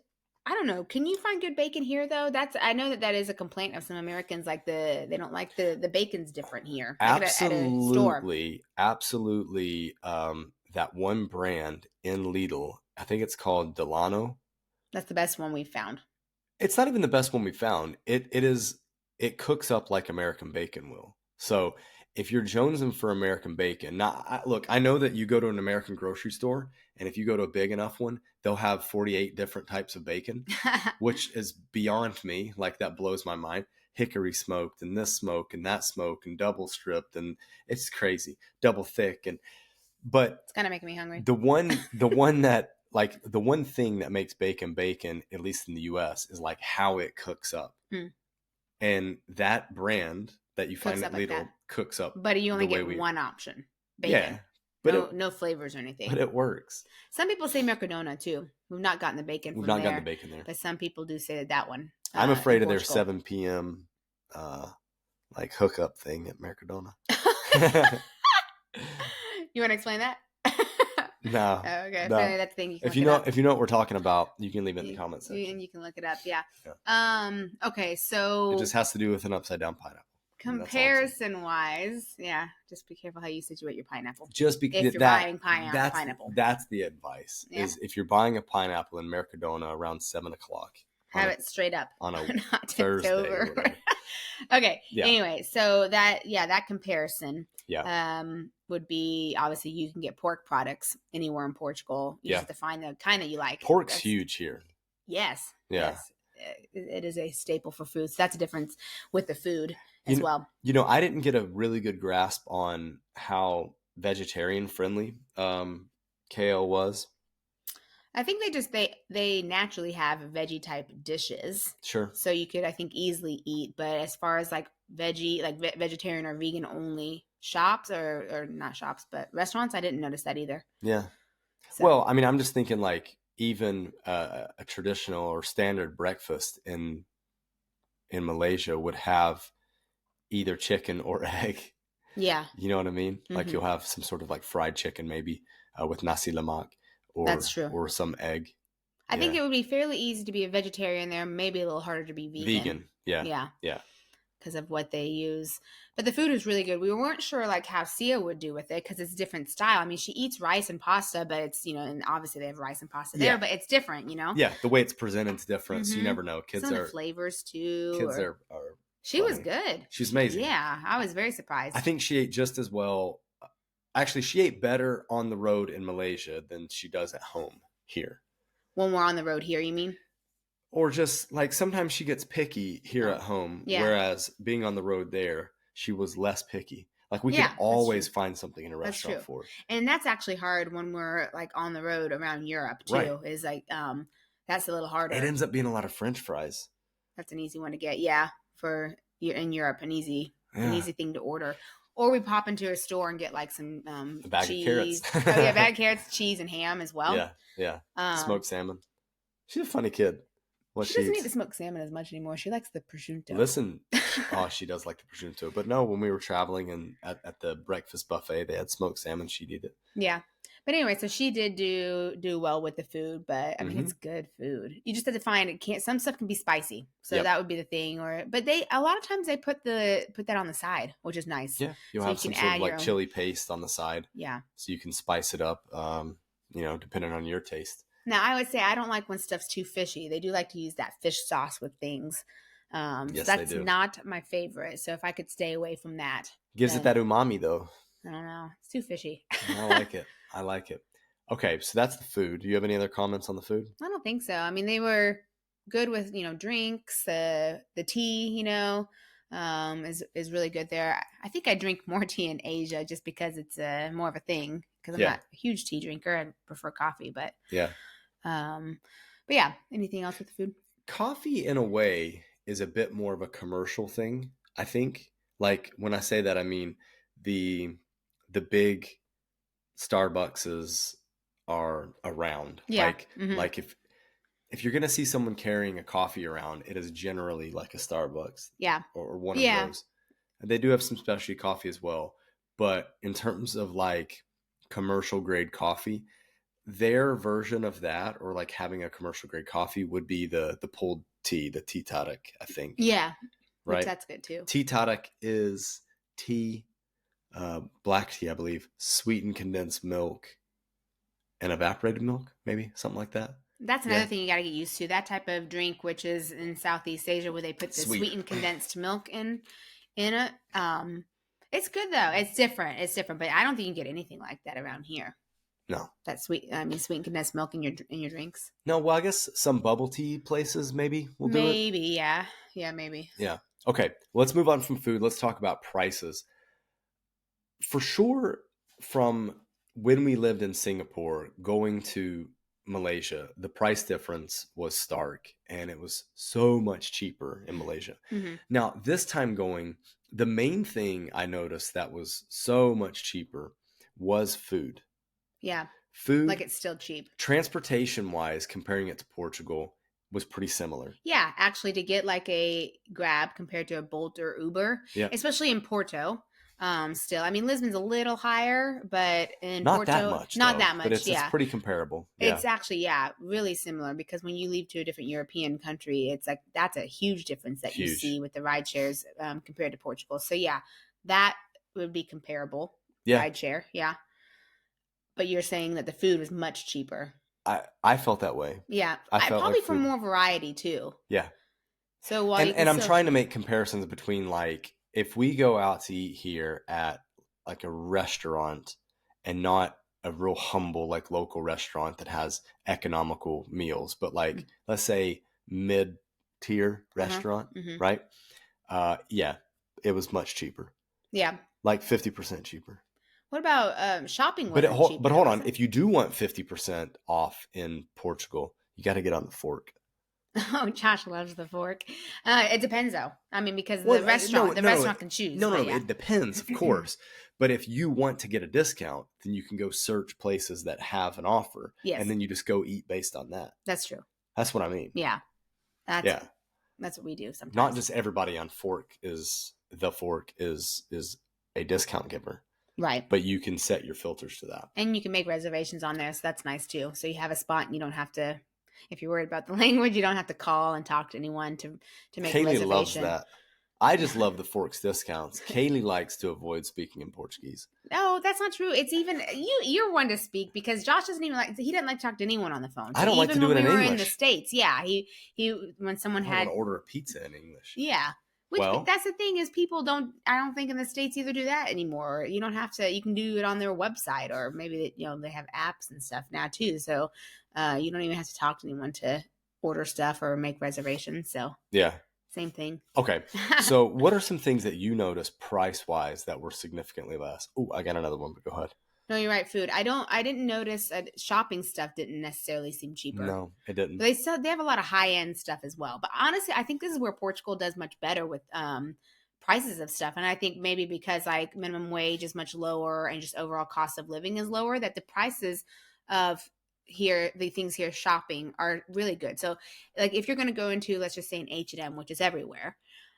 [SPEAKER 4] I don't know. Can you find good bacon here though? I know that is a complaint of some Americans. Like they don't like the bacon's different here. Like
[SPEAKER 3] absolutely. Absolutely. That one brand in Lidl, I think it's called Delano.
[SPEAKER 4] That's the best one we've found.
[SPEAKER 3] It's not even the best one we found. It cooks up like American bacon will. So if you're jonesing for American bacon, look, I know that you go to an American grocery store, and if you go to a big enough one, they'll have 48 different types of bacon, which is beyond me. Like that blows my mind. Hickory smoked and this smoke and that smoke and double stripped, and it's crazy. Double thick, but
[SPEAKER 4] it's kind of making me hungry.
[SPEAKER 3] The one thing that makes bacon, at least in the US, is like how it cooks up. And that brand that you find at Lidl cooks up.
[SPEAKER 4] But you only get one option, bacon. Yeah. But no flavors or anything.
[SPEAKER 3] But it works.
[SPEAKER 4] Some people say Mercadona too. We've not gotten the bacon from there.
[SPEAKER 3] We've not gotten the bacon there.
[SPEAKER 4] But some people do say that one.
[SPEAKER 3] I'm afraid of their 7 p.m. Like hookup thing at Mercadona.
[SPEAKER 4] You want to explain that?
[SPEAKER 3] No.
[SPEAKER 4] Oh, okay.
[SPEAKER 3] No.
[SPEAKER 4] That's the thing.
[SPEAKER 3] If you know what we're talking about, you can leave it in the comments section.
[SPEAKER 4] And you can look it up. Yeah. Okay. So
[SPEAKER 3] it just has to do with an upside down pineapple.
[SPEAKER 4] Comparison wise, yeah, just be careful how you situate your pineapple.
[SPEAKER 3] Just because
[SPEAKER 4] if you're buying pineapple.
[SPEAKER 3] That's the advice.
[SPEAKER 4] Yeah.
[SPEAKER 3] Is if you're buying a pineapple in Mercadona around 7:00.
[SPEAKER 4] Have it straight up
[SPEAKER 3] on a
[SPEAKER 4] not
[SPEAKER 3] Thursday
[SPEAKER 4] tipped
[SPEAKER 3] or
[SPEAKER 4] over.
[SPEAKER 3] whatever.
[SPEAKER 4] Okay.
[SPEAKER 3] Yeah.
[SPEAKER 4] Anyway, so that comparison
[SPEAKER 3] Yeah.
[SPEAKER 4] would be, obviously you can get pork products anywhere in Portugal. You just have to find the kind that you like.
[SPEAKER 3] Pork's huge here.
[SPEAKER 4] Yes.
[SPEAKER 3] Yeah.
[SPEAKER 4] Yes. It is a staple for food. So that's a difference with the food as well.
[SPEAKER 3] I didn't get a really good grasp on how vegetarian friendly KL was.
[SPEAKER 4] I think they naturally have veggie type dishes.
[SPEAKER 3] Sure.
[SPEAKER 4] So you could, I think, easily eat. But as far as like veggie, like vegetarian or vegan only shops or not shops, but restaurants, I didn't notice that either.
[SPEAKER 3] Yeah.
[SPEAKER 4] So.
[SPEAKER 3] Well, I mean, I'm just thinking like even a traditional or standard breakfast in Malaysia would have either chicken or egg.
[SPEAKER 4] Yeah.
[SPEAKER 3] You know what I mean?
[SPEAKER 4] Mm-hmm.
[SPEAKER 3] Like you'll have some sort of like fried chicken maybe with nasi lemak.
[SPEAKER 4] That's true.
[SPEAKER 3] Or some egg.
[SPEAKER 4] I think it would be fairly easy to be a vegetarian there. Maybe a little harder to be vegan.
[SPEAKER 3] Yeah.
[SPEAKER 4] Because of what they use. But the food is really good. We weren't sure like how Sia would do with it because it's different style. I mean, she eats rice and pasta, but it's, and obviously they have rice and pasta there, but it's different,
[SPEAKER 3] Yeah, the way it's presented is different, so you never know.
[SPEAKER 4] Some of the flavors too.
[SPEAKER 3] Kids are
[SPEAKER 4] She was good.
[SPEAKER 3] She's amazing.
[SPEAKER 4] Yeah, I was very surprised.
[SPEAKER 3] I think she ate just as well. Actually, she ate better on the road in Malaysia than she does at home here.
[SPEAKER 4] When we're on the road here, you mean?
[SPEAKER 3] Or just like sometimes she gets picky here at home, whereas being on the road there, she was less picky. Like we could always find something in a restaurant for her.
[SPEAKER 4] And that's actually hard when we're like on the road around Europe too. Right. Is like that's a little harder.
[SPEAKER 3] It ends up being a lot of French fries.
[SPEAKER 4] That's an easy one to get. Yeah, for in Europe, an easy thing to order. Or we pop into a store and get like some
[SPEAKER 3] a bag
[SPEAKER 4] cheese.
[SPEAKER 3] Of carrots.
[SPEAKER 4] A bag of carrots, cheese, and ham as well.
[SPEAKER 3] Yeah. Smoked salmon. She's a funny kid.
[SPEAKER 4] She doesn't eat the smoked salmon as much anymore. She likes the prosciutto.
[SPEAKER 3] Listen, she does like the prosciutto. But no, when we were traveling and at the breakfast buffet, they had smoked salmon. She'd eat it. Yeah.
[SPEAKER 4] But anyway, so she did do well with the food, but I mean, it's good food. You just have to find it. Some stuff can be spicy, so that would be the thing. But a lot of times they put that on the side, which is nice.
[SPEAKER 3] Yeah, you'll have some sort of like chili paste on the side.
[SPEAKER 4] Yeah,
[SPEAKER 3] so you can spice it up, depending on your taste.
[SPEAKER 4] Now, I would say I don't like when stuff's too fishy. They do like to use that fish sauce with things.
[SPEAKER 3] Yes,
[SPEAKER 4] that's
[SPEAKER 3] they do.
[SPEAKER 4] Not my favorite. So if I could stay away from that,
[SPEAKER 3] gives it that umami though.
[SPEAKER 4] I don't know. It's too fishy.
[SPEAKER 3] I like it. Okay, so that's the food. Do you have any other comments on the food?
[SPEAKER 4] I don't think so. I mean, they were good with, drinks, the tea, is really good there. I think I drink more tea in Asia just because it's more of a thing because I'm not a huge tea drinker. I prefer coffee, but anything else with the food?
[SPEAKER 3] Coffee in a way is a bit more of a commercial thing, I think. Like when I say that, I mean the big Starbuckses are around. Like if you're gonna see someone carrying a coffee around, it is generally like a Starbucks.
[SPEAKER 4] Yeah.
[SPEAKER 3] Or one of those. And they do have some specialty coffee as well. But in terms of like commercial grade coffee, their version of that, or like having a commercial grade coffee, would be the pulled tea, the tea tadak, I think.
[SPEAKER 4] Yeah.
[SPEAKER 3] Right.
[SPEAKER 4] Which that's good too.
[SPEAKER 3] Tea tadak is tea, black tea, I believe, sweetened condensed milk, and evaporated milk, maybe something like that.
[SPEAKER 4] That's another thing you got to get used to. That type of drink, which is in Southeast Asia, where they put the sweetened condensed milk in it. It's good though. It's different, but I don't think you can get anything like that around here.
[SPEAKER 3] No,
[SPEAKER 4] that sweetened condensed milk in your drinks.
[SPEAKER 3] No, well, I guess some bubble tea places maybe will do it.
[SPEAKER 4] Maybe, yeah, maybe.
[SPEAKER 3] Yeah. Okay, let's move on from food. Let's talk about prices. For sure, from when we lived in Singapore going to Malaysia, the price difference was stark, and it was so much cheaper in Malaysia.
[SPEAKER 4] Mm-hmm.
[SPEAKER 3] Now, this time going, the main thing I noticed that was so much cheaper was food.
[SPEAKER 4] Yeah.
[SPEAKER 3] Food.
[SPEAKER 4] Like it's still cheap.
[SPEAKER 3] Transportation-wise, comparing it to Portugal, was pretty similar.
[SPEAKER 4] Yeah, actually, to get like a Grab compared to a Bolt or Uber, especially in Porto, Still, I mean, Lisbon's a little higher, but in
[SPEAKER 3] Not
[SPEAKER 4] Porto,
[SPEAKER 3] that much.
[SPEAKER 4] not
[SPEAKER 3] though,
[SPEAKER 4] that much.
[SPEAKER 3] But it's
[SPEAKER 4] Yeah,
[SPEAKER 3] pretty comparable. Yeah.
[SPEAKER 4] it's actually really similar because when you leave to a different European country, it's like that's a huge difference that you see with the ride shares compared to Portugal. So yeah, that would be comparable.
[SPEAKER 3] Yeah.
[SPEAKER 4] Ride share, yeah. But you're saying that the food was much cheaper.
[SPEAKER 3] I felt that way.
[SPEAKER 4] Yeah,
[SPEAKER 3] I felt
[SPEAKER 4] probably
[SPEAKER 3] like
[SPEAKER 4] for more variety too.
[SPEAKER 3] Yeah.
[SPEAKER 4] So while
[SPEAKER 3] and I'm trying to make comparisons between like if we go out to eat here at like a restaurant and not a real humble like local restaurant that has economical meals, but like let's say mid-tier restaurant, right? Yeah, it was much cheaper.
[SPEAKER 4] Yeah,
[SPEAKER 3] like 50% cheaper.
[SPEAKER 4] What about shopping?
[SPEAKER 3] But hold on, if you do want 50% off in Portugal, you got to get on the fork.
[SPEAKER 4] Oh, Josh loves the fork. It depends, though. I mean, because the restaurant can choose.
[SPEAKER 3] No, it depends, of course. But if you want to get a discount, then you can go search places that have an offer, and then you just go eat based on that.
[SPEAKER 4] That's true.
[SPEAKER 3] That's what I mean.
[SPEAKER 4] Yeah, that's what we do sometimes.
[SPEAKER 3] Not just everybody on fork is a discount giver.
[SPEAKER 4] Right.
[SPEAKER 3] But you can set your filters to that.
[SPEAKER 4] And you can make reservations on there, so that's nice too. So you have a spot and you don't have to, if you're worried about the language, you don't have to call and talk to anyone to make a reservation.
[SPEAKER 3] Kalie loves that. I just love the forks discounts. Kalie likes to avoid speaking in Portuguese.
[SPEAKER 4] No, that's not true. It's even you're one to speak because Josh doesn't even he doesn't like to talk to anyone on the phone. So
[SPEAKER 3] I don't like to do it in English. Even when we were in
[SPEAKER 4] the States, yeah, he when someone
[SPEAKER 3] I want to order a pizza in English.
[SPEAKER 4] Yeah. Which that's the thing is people I don't think in the States either do that anymore. You don't have to, you can do it on their website or maybe, they have apps and stuff now too. So you don't even have to talk to anyone to order stuff or make reservations. So
[SPEAKER 3] yeah,
[SPEAKER 4] same thing.
[SPEAKER 3] Okay. So what are some things that you noticed price wise that were significantly less? Oh, I got another one, but go ahead.
[SPEAKER 4] No, you're right. Food. I didn't notice shopping stuff didn't necessarily seem cheaper.
[SPEAKER 3] No, it didn't.
[SPEAKER 4] But they have a lot of high end stuff as well. But honestly, I think this is where Portugal does much better with prices of stuff. And I think maybe because like minimum wage is much lower and just overall cost of living is lower, that the prices of the things here shopping are really good. So like if you're going to go into, let's just say an H&M, which is everywhere,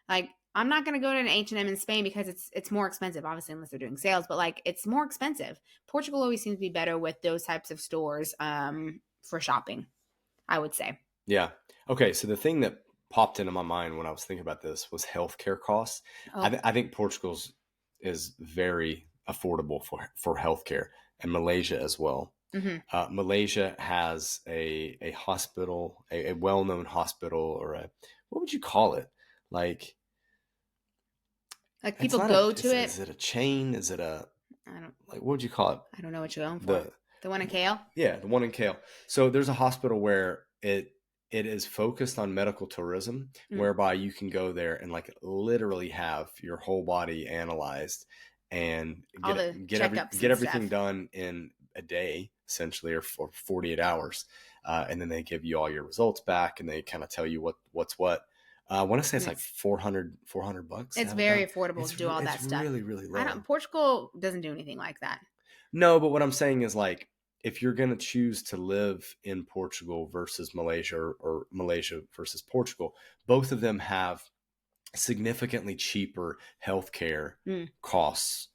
[SPEAKER 4] like I'm not going to go to an H&M in Spain because it's more expensive, obviously, unless they're doing sales, but like it's more expensive. Portugal always seems to be better with those types of stores for shopping, I would say.
[SPEAKER 3] Yeah. Okay. So the thing that popped into my mind when I was thinking about this was healthcare costs. Oh. I think Portugal's is very affordable for healthcare, and Malaysia as well. Mm-hmm. Malaysia has a hospital, a well-known hospital, or what would you call it? Like
[SPEAKER 4] people go to it.
[SPEAKER 3] Is it a chain? Is it what would you call it?
[SPEAKER 4] I don't know what you're going for. The one in KL?
[SPEAKER 3] Yeah, the one in KL. So there's a hospital where it is focused on medical tourism, whereby you can go there and like literally have your whole body analyzed and get everything done in a day, essentially, or for 48 hours. And then they give you all your results back and they kind of tell you what's what. I want to say it's like $400.
[SPEAKER 4] It's very affordable to do all that stuff.
[SPEAKER 3] It's really, really low.
[SPEAKER 4] Portugal doesn't do anything like that.
[SPEAKER 3] No, but what I'm saying is like, if you're going to choose to live in Portugal versus Malaysia or Malaysia versus Portugal, both of them have significantly cheaper healthcare costs,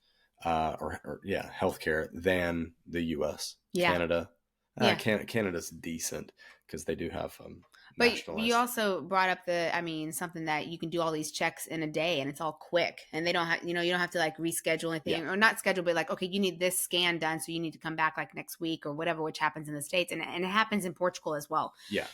[SPEAKER 3] healthcare than the U.S. Yeah. Canada. Canada's decent because they do have
[SPEAKER 4] but you also brought up something that you can do all these checks in a day and it's all quick and they don't have, you don't have to like reschedule anything or not schedule, but like, okay, you need this scan done. So you need to come back like next week or whatever, which happens in the States and it happens in Portugal as well.
[SPEAKER 3] Yeah.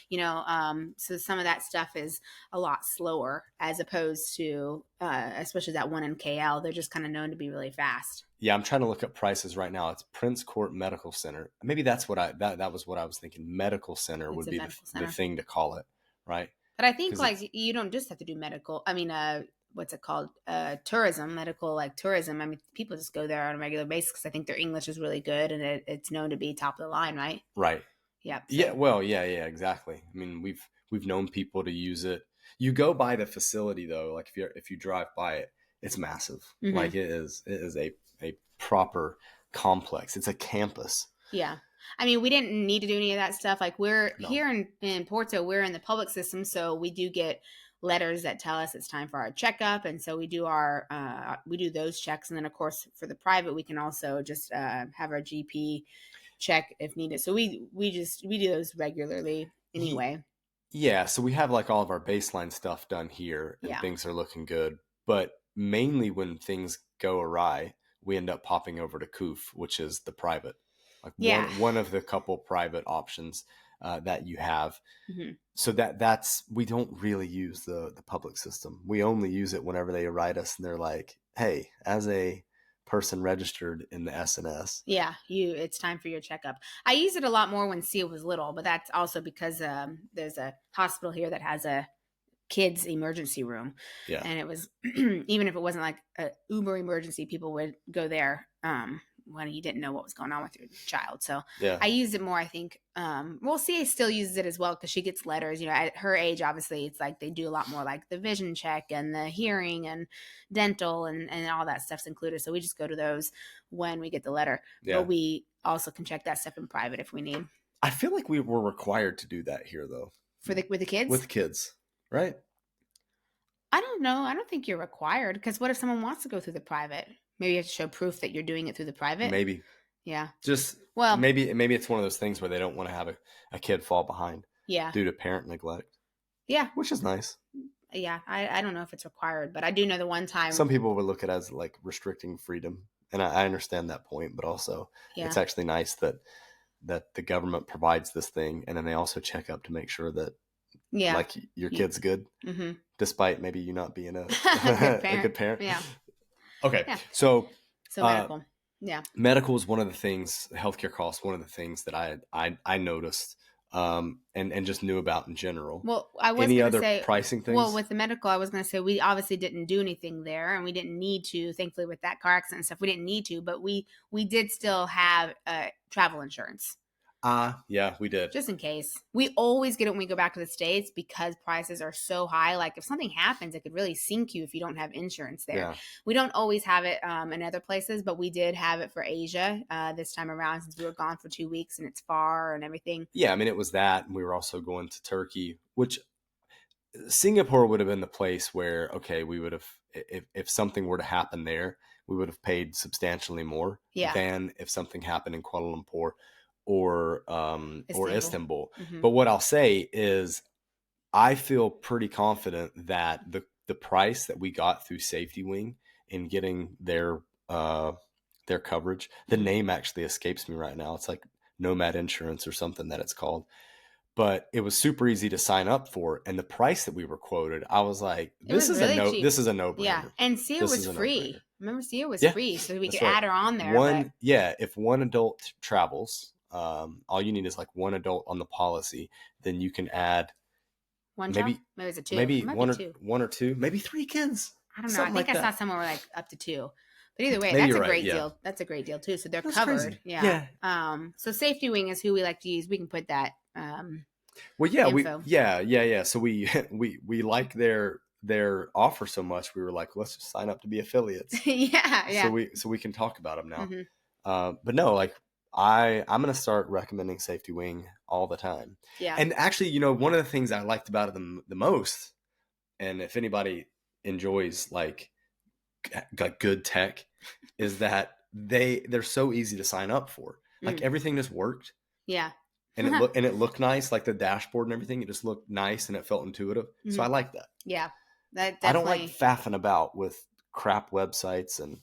[SPEAKER 4] So some of that stuff is a lot slower as opposed to, especially that one in KL, they're just kind of known to be really fast.
[SPEAKER 3] Yeah, I'm trying to look up prices right now. It's Prince Court Medical Center. Maybe that's what that was what I was thinking. Medical Center would be the thing to call it, right?
[SPEAKER 4] But I think like you don't just have to do medical. I mean, what's it called? Tourism, medical like tourism. I mean, people just go there on a regular basis because I think their English is really good and it's known to be top of the line, right?
[SPEAKER 3] Right.
[SPEAKER 4] Yeah. So.
[SPEAKER 3] Yeah. Well, yeah, exactly. I mean, we've known people to use it. You go by the facility though, like if you drive by it, it's massive. Mm-hmm. Like it is a proper complex. It's a campus.
[SPEAKER 4] Yeah. I mean, we didn't need to do any of that stuff. Like we're here in Porto, we're in the public system. So we do get letters that tell us it's time for our checkup. And so we do we do those checks. And then of course for the private, we can also just have our GP check if needed. So we do those regularly anyway.
[SPEAKER 3] Yeah. So we have like all of our baseline stuff done here and things are looking good. But mainly when things go awry, we end up popping over to COOF, which is the private, like one of the couple private options that you have. Mm-hmm. So that's, we don't really use the public system. We only use it whenever they write us and they're like, hey, as a person registered in the SNS.
[SPEAKER 4] Yeah, it's time for your checkup. I used it a lot more when Sia was little, but that's also because there's a hospital here that has a kids emergency room. Yeah. And it was, even if it wasn't like a uber emergency, people would go there when you didn't know what was going on with your child. So I used it more, I think. Sia still uses it as well because she gets letters. You know, at her age, obviously, it's like they do a lot more like the vision check and the hearing and dental and all that stuff's included. So we just go to those when we get the letter. Yeah. But we also can check that stuff in private if we need.
[SPEAKER 3] I feel like we were required to do that here, though.
[SPEAKER 4] With the kids?
[SPEAKER 3] With kids, right?
[SPEAKER 4] I don't know. I don't think you're required because what if someone wants to go through the private? Maybe you have to show proof that you're doing it through the private.
[SPEAKER 3] Maybe.
[SPEAKER 4] Yeah.
[SPEAKER 3] Maybe it's one of those things where they don't want to have a kid fall behind.
[SPEAKER 4] Yeah.
[SPEAKER 3] Due to parent neglect.
[SPEAKER 4] Yeah.
[SPEAKER 3] Which is nice.
[SPEAKER 4] Yeah. I don't know if it's required, but I do know the one time.
[SPEAKER 3] Some people would look at it as like restricting freedom. And I understand that point, but also it's actually nice that the government provides this thing and then they also check up to make sure that like your kid's good, despite maybe you not being a good parent.
[SPEAKER 4] Yeah.
[SPEAKER 3] Okay. Yeah. So
[SPEAKER 4] medical.
[SPEAKER 3] Medical is one of the things, healthcare costs, one of the things that I noticed and just knew about in general.
[SPEAKER 4] Well, I was
[SPEAKER 3] Any other
[SPEAKER 4] say,
[SPEAKER 3] pricing things?
[SPEAKER 4] Well, with the medical, I was going to say we obviously didn't do anything there and we didn't need to, thankfully with that car accident and stuff, we didn't need to, but we did still have travel insurance.
[SPEAKER 3] Yeah, we did.
[SPEAKER 4] Just in case. We always get it when we go back to the States because prices are so high. Like if something happens, it could really sink you if you don't have insurance there. Yeah. We don't always have it in other places, but we did have it for Asia this time around since we were gone for 2 weeks and it's far and everything.
[SPEAKER 3] Yeah, I mean, it was that. And we were also going to Turkey, which Singapore would have been the place where, okay, we would have, if something were to happen there, we would have paid substantially more than if something happened in Kuala Lumpur or Istanbul. Mm-hmm. But what I'll say is I feel pretty confident that the price that we got through Safety Wing in getting their coverage, the name actually escapes me right now. It's like Nomad Insurance or something that it's called. But it was super easy to sign up for. And the price that we were quoted, I was like, this is a no-brainer.
[SPEAKER 4] Yeah. And Sia was free. Remember, Sia was free. So we could add her on there.
[SPEAKER 3] If one adult travels, all you need is like one adult on the policy, then you can add
[SPEAKER 4] one child? Maybe it's a two.
[SPEAKER 3] Maybe one or two, maybe 3 kids.
[SPEAKER 4] I don't know. I think I saw somewhere like up to 2. But either way, that's a great deal. That's a great deal too. So they're covered. Crazy. Yeah. So Safety Wing is who we like to use. We can put that info.
[SPEAKER 3] So we like their offer so much. We were like, let's just sign up to be affiliates.
[SPEAKER 4] Yeah.
[SPEAKER 3] So we can talk about them now. Mm-hmm. But no, like I'm going to start recommending Safety Wing all the time.
[SPEAKER 4] Yeah.
[SPEAKER 3] And actually, one of the things I liked about it the most, and if anybody enjoys like good tech, is that they're so easy to sign up for. Like everything just worked.
[SPEAKER 4] Yeah.
[SPEAKER 3] And it looked nice, like the dashboard and everything. It just looked nice and it felt intuitive. Mm-hmm. So I like that.
[SPEAKER 4] Yeah. That
[SPEAKER 3] I don't like faffing about with crap websites and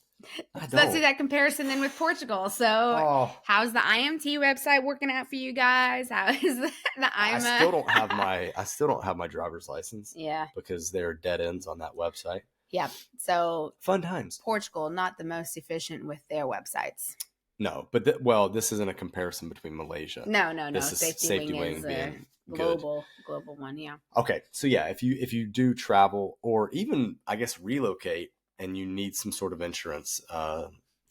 [SPEAKER 4] let's do that comparison then with Portugal. So how's the IMT website working out for you guys? How is the IMA?
[SPEAKER 3] I still don't have my driver's license.
[SPEAKER 4] Yeah.
[SPEAKER 3] Because there are dead ends on that website.
[SPEAKER 4] Yeah. So
[SPEAKER 3] fun times.
[SPEAKER 4] Portugal, not the most efficient with their websites.
[SPEAKER 3] No, but this isn't a comparison between Malaysia.
[SPEAKER 4] No.
[SPEAKER 3] This is Safety Wing being
[SPEAKER 4] global one. Yeah.
[SPEAKER 3] Okay. So yeah, if you do travel or even I guess relocate, and you need some sort of insurance,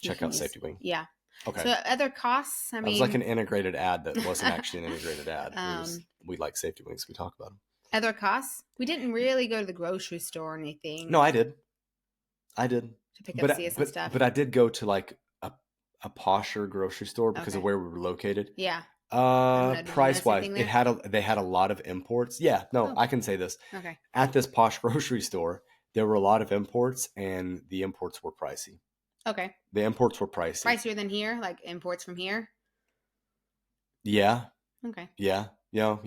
[SPEAKER 3] check out Safety Wing.
[SPEAKER 4] Yeah.
[SPEAKER 3] Okay.
[SPEAKER 4] So other costs,
[SPEAKER 3] it was like an integrated ad that wasn't actually an integrated ad. We like Safety Wing, so we talk about them.
[SPEAKER 4] Other costs? We didn't really go to the grocery store or anything.
[SPEAKER 3] No, I did.
[SPEAKER 4] To pick up Sia some stuff.
[SPEAKER 3] But I did go to like a posher grocery store because of where we were located.
[SPEAKER 4] Yeah. know, did you
[SPEAKER 3] Price
[SPEAKER 4] notice
[SPEAKER 3] wise,
[SPEAKER 4] anything there?
[SPEAKER 3] they had a lot of imports. Yeah, no,
[SPEAKER 4] Oh.
[SPEAKER 3] I can say this.
[SPEAKER 4] Okay.
[SPEAKER 3] At this posh grocery store, there were a lot of imports, and the imports were pricey.
[SPEAKER 4] Okay.
[SPEAKER 3] The imports were pricey.
[SPEAKER 4] Pricier than here, like imports from here.
[SPEAKER 3] Yeah,
[SPEAKER 4] Okay.
[SPEAKER 3] yeah, yeah.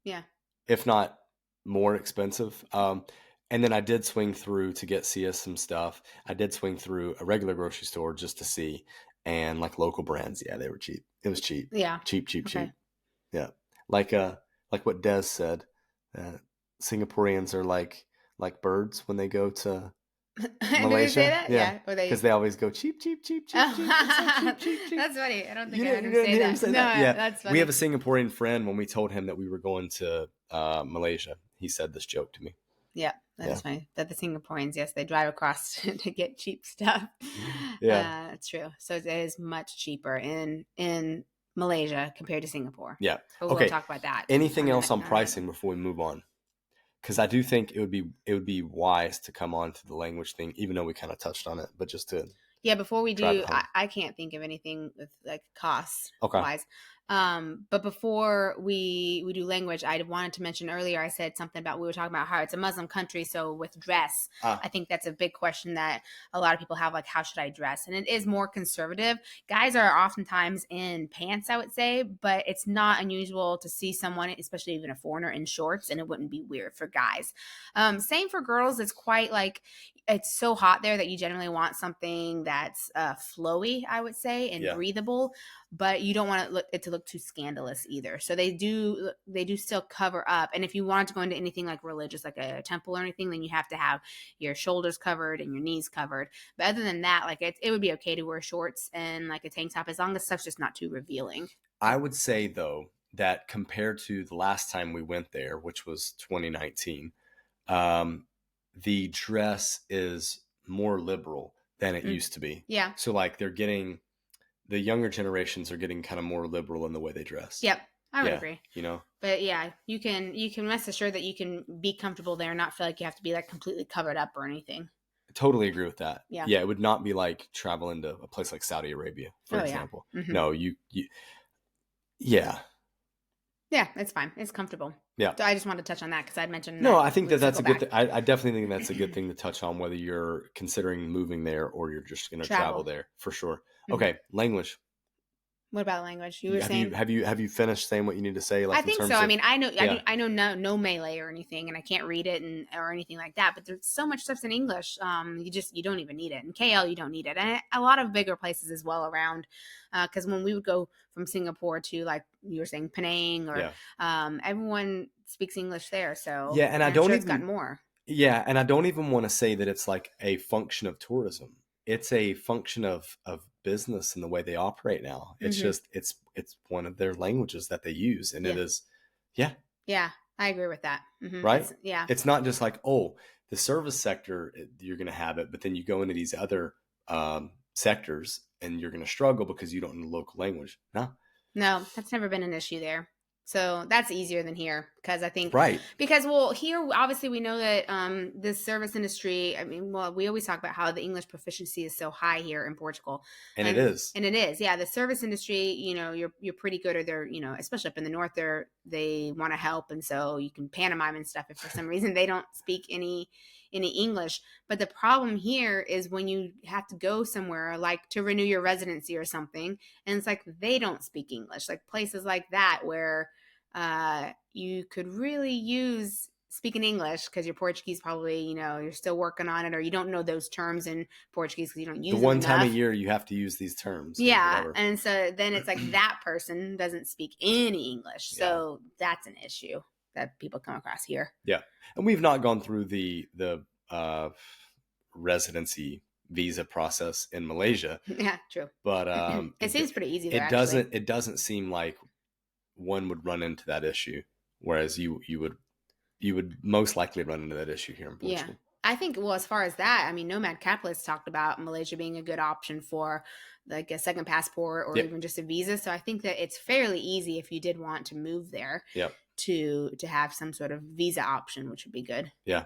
[SPEAKER 4] Yeah.
[SPEAKER 3] If not more expensive. And then I did swing through to get Sia some stuff. I did swing through a regular grocery store just to see, and like local brands. Yeah, they were cheap. It was cheap.
[SPEAKER 4] Yeah.
[SPEAKER 3] Cheap.
[SPEAKER 4] Okay.
[SPEAKER 3] Yeah, like what Des said. Singaporeans are like birds when they go to
[SPEAKER 4] Did they
[SPEAKER 3] Malaysia.
[SPEAKER 4] say that? Yeah. Or
[SPEAKER 3] because they always go cheap. It's so cheap.
[SPEAKER 4] That's funny. I don't think
[SPEAKER 3] You
[SPEAKER 4] I heard
[SPEAKER 3] didn't
[SPEAKER 4] him
[SPEAKER 3] hear
[SPEAKER 4] say
[SPEAKER 3] him
[SPEAKER 4] that.
[SPEAKER 3] say
[SPEAKER 4] No,
[SPEAKER 3] that? Yeah.
[SPEAKER 4] that's funny.
[SPEAKER 3] We have a Singaporean friend. When we told him that we were going to Malaysia, he said this joke to me.
[SPEAKER 4] Yeah, that's funny. That the Singaporeans, yes, they drive across to get cheap stuff.
[SPEAKER 3] Yeah.
[SPEAKER 4] That's true. So it is much cheaper in Malaysia compared to Singapore.
[SPEAKER 3] Yeah.
[SPEAKER 4] But
[SPEAKER 3] Okay.
[SPEAKER 4] we'll talk about that.
[SPEAKER 3] Anything else on
[SPEAKER 4] All right.
[SPEAKER 3] pricing before we move on? Because I do think it would be wise to come on to the language thing, even though we kind of touched on it, but just to
[SPEAKER 4] Before we
[SPEAKER 3] drive
[SPEAKER 4] do,
[SPEAKER 3] it home.
[SPEAKER 4] I can't think of anything with like costs
[SPEAKER 3] Okay.
[SPEAKER 4] wise. But before we do language, I wanted to mention earlier, I said something about, we were talking about how it's a Muslim country. So with dress, I think that's a big question that a lot of people have, like, how should I dress? And it is more conservative. Guys are oftentimes in pants, I would say, but it's not unusual to see someone, especially even a foreigner, in shorts, and it wouldn't be weird for guys. Same for girls. It's quite like, it's so hot there that you generally want something that's flowy, I would say, and breathable, but you don't want it to look too scandalous either. So they do still cover up. And if you wanted to go into anything like religious, like a temple or anything, then you have to have your shoulders covered and your knees covered. But other than that, like, it would be okay to wear shorts and like a tank top, as long as stuff's just not too revealing.
[SPEAKER 3] I would say, though, that compared to the last time we went there, which was 2019, the dress is more liberal than it used to be.
[SPEAKER 4] Yeah.
[SPEAKER 3] So like the younger generations are getting kind of more liberal in the way they dress.
[SPEAKER 4] Yep. I would agree.
[SPEAKER 3] You know?
[SPEAKER 4] But yeah, you can rest assured that you can be comfortable there and not feel like you have to be like completely covered up or anything.
[SPEAKER 3] I totally agree with that.
[SPEAKER 4] Yeah.
[SPEAKER 3] Yeah. It would not be like traveling to a place like Saudi Arabia, for example.
[SPEAKER 4] Yeah. Mm-hmm.
[SPEAKER 3] No, yeah.
[SPEAKER 4] Yeah, it's fine. It's comfortable.
[SPEAKER 3] Yeah.
[SPEAKER 4] So I just wanted to touch on that because I'd mentioned.
[SPEAKER 3] No, I think that's a good thing. I definitely think that's a good thing to touch on, whether you're considering moving there or you're just going to travel there, for sure. Mm-hmm. Okay, language.
[SPEAKER 4] What about language? You were saying.
[SPEAKER 3] Have you finished saying what you need to say? Like,
[SPEAKER 4] I think so. I mean, I know no Malay or anything, and I can't read it or anything like that. But there's so much stuff's in English. You don't even need it. In KL, you don't need it, and a lot of bigger places as well around. Because when we would go from Singapore to, like you were saying, Penang, or everyone speaks English there. So
[SPEAKER 3] and I'm sure
[SPEAKER 4] it's gotten more.
[SPEAKER 3] Yeah, and I don't even want to say that it's like a function of tourism. It's a function of business and the way they operate now. It's just it's one of their languages that they use, and it is
[SPEAKER 4] I agree with that. Mm-hmm.
[SPEAKER 3] Right?
[SPEAKER 4] It's
[SPEAKER 3] not just like, oh, the service sector, you're going to have it, but then you go into these other sectors and you're going to struggle because you don't know the local language. No,
[SPEAKER 4] that's never been an issue there. So that's easier than here, because I think because here obviously we know that the service industry, I mean, we always talk about how the English proficiency is so high here in Portugal,
[SPEAKER 3] and it is
[SPEAKER 4] the service industry, you're pretty good, or they're, especially up in the north, they want to help, and so you can pantomime and stuff if for some reason they don't speak any English. But the problem here is when you have to go somewhere, like to renew your residency or something, and it's like they don't speak English, like places like that where you could really use speaking English, because your Portuguese probably, you're still working on it, or you don't know those terms in Portuguese because you don't use them
[SPEAKER 3] the one
[SPEAKER 4] enough.
[SPEAKER 3] time a year you have to use these terms.
[SPEAKER 4] And so then it's like that person doesn't speak any English, so that's an issue that people come across here. Yeah.
[SPEAKER 3] And we've not gone through the residency visa process in Malaysia.
[SPEAKER 4] Yeah, true.
[SPEAKER 3] But
[SPEAKER 4] it seems pretty easy there,
[SPEAKER 3] it doesn't seem like one would run into that issue, whereas you would most likely run into that issue here in Portugal.
[SPEAKER 4] Yeah. I think, as far as that, I mean, Nomad Capitalists talked about Malaysia being a good option for like a second passport or even just a visa. So I think that it's fairly easy if you did want to move there to have some sort of visa option, which would be good.
[SPEAKER 3] Yeah.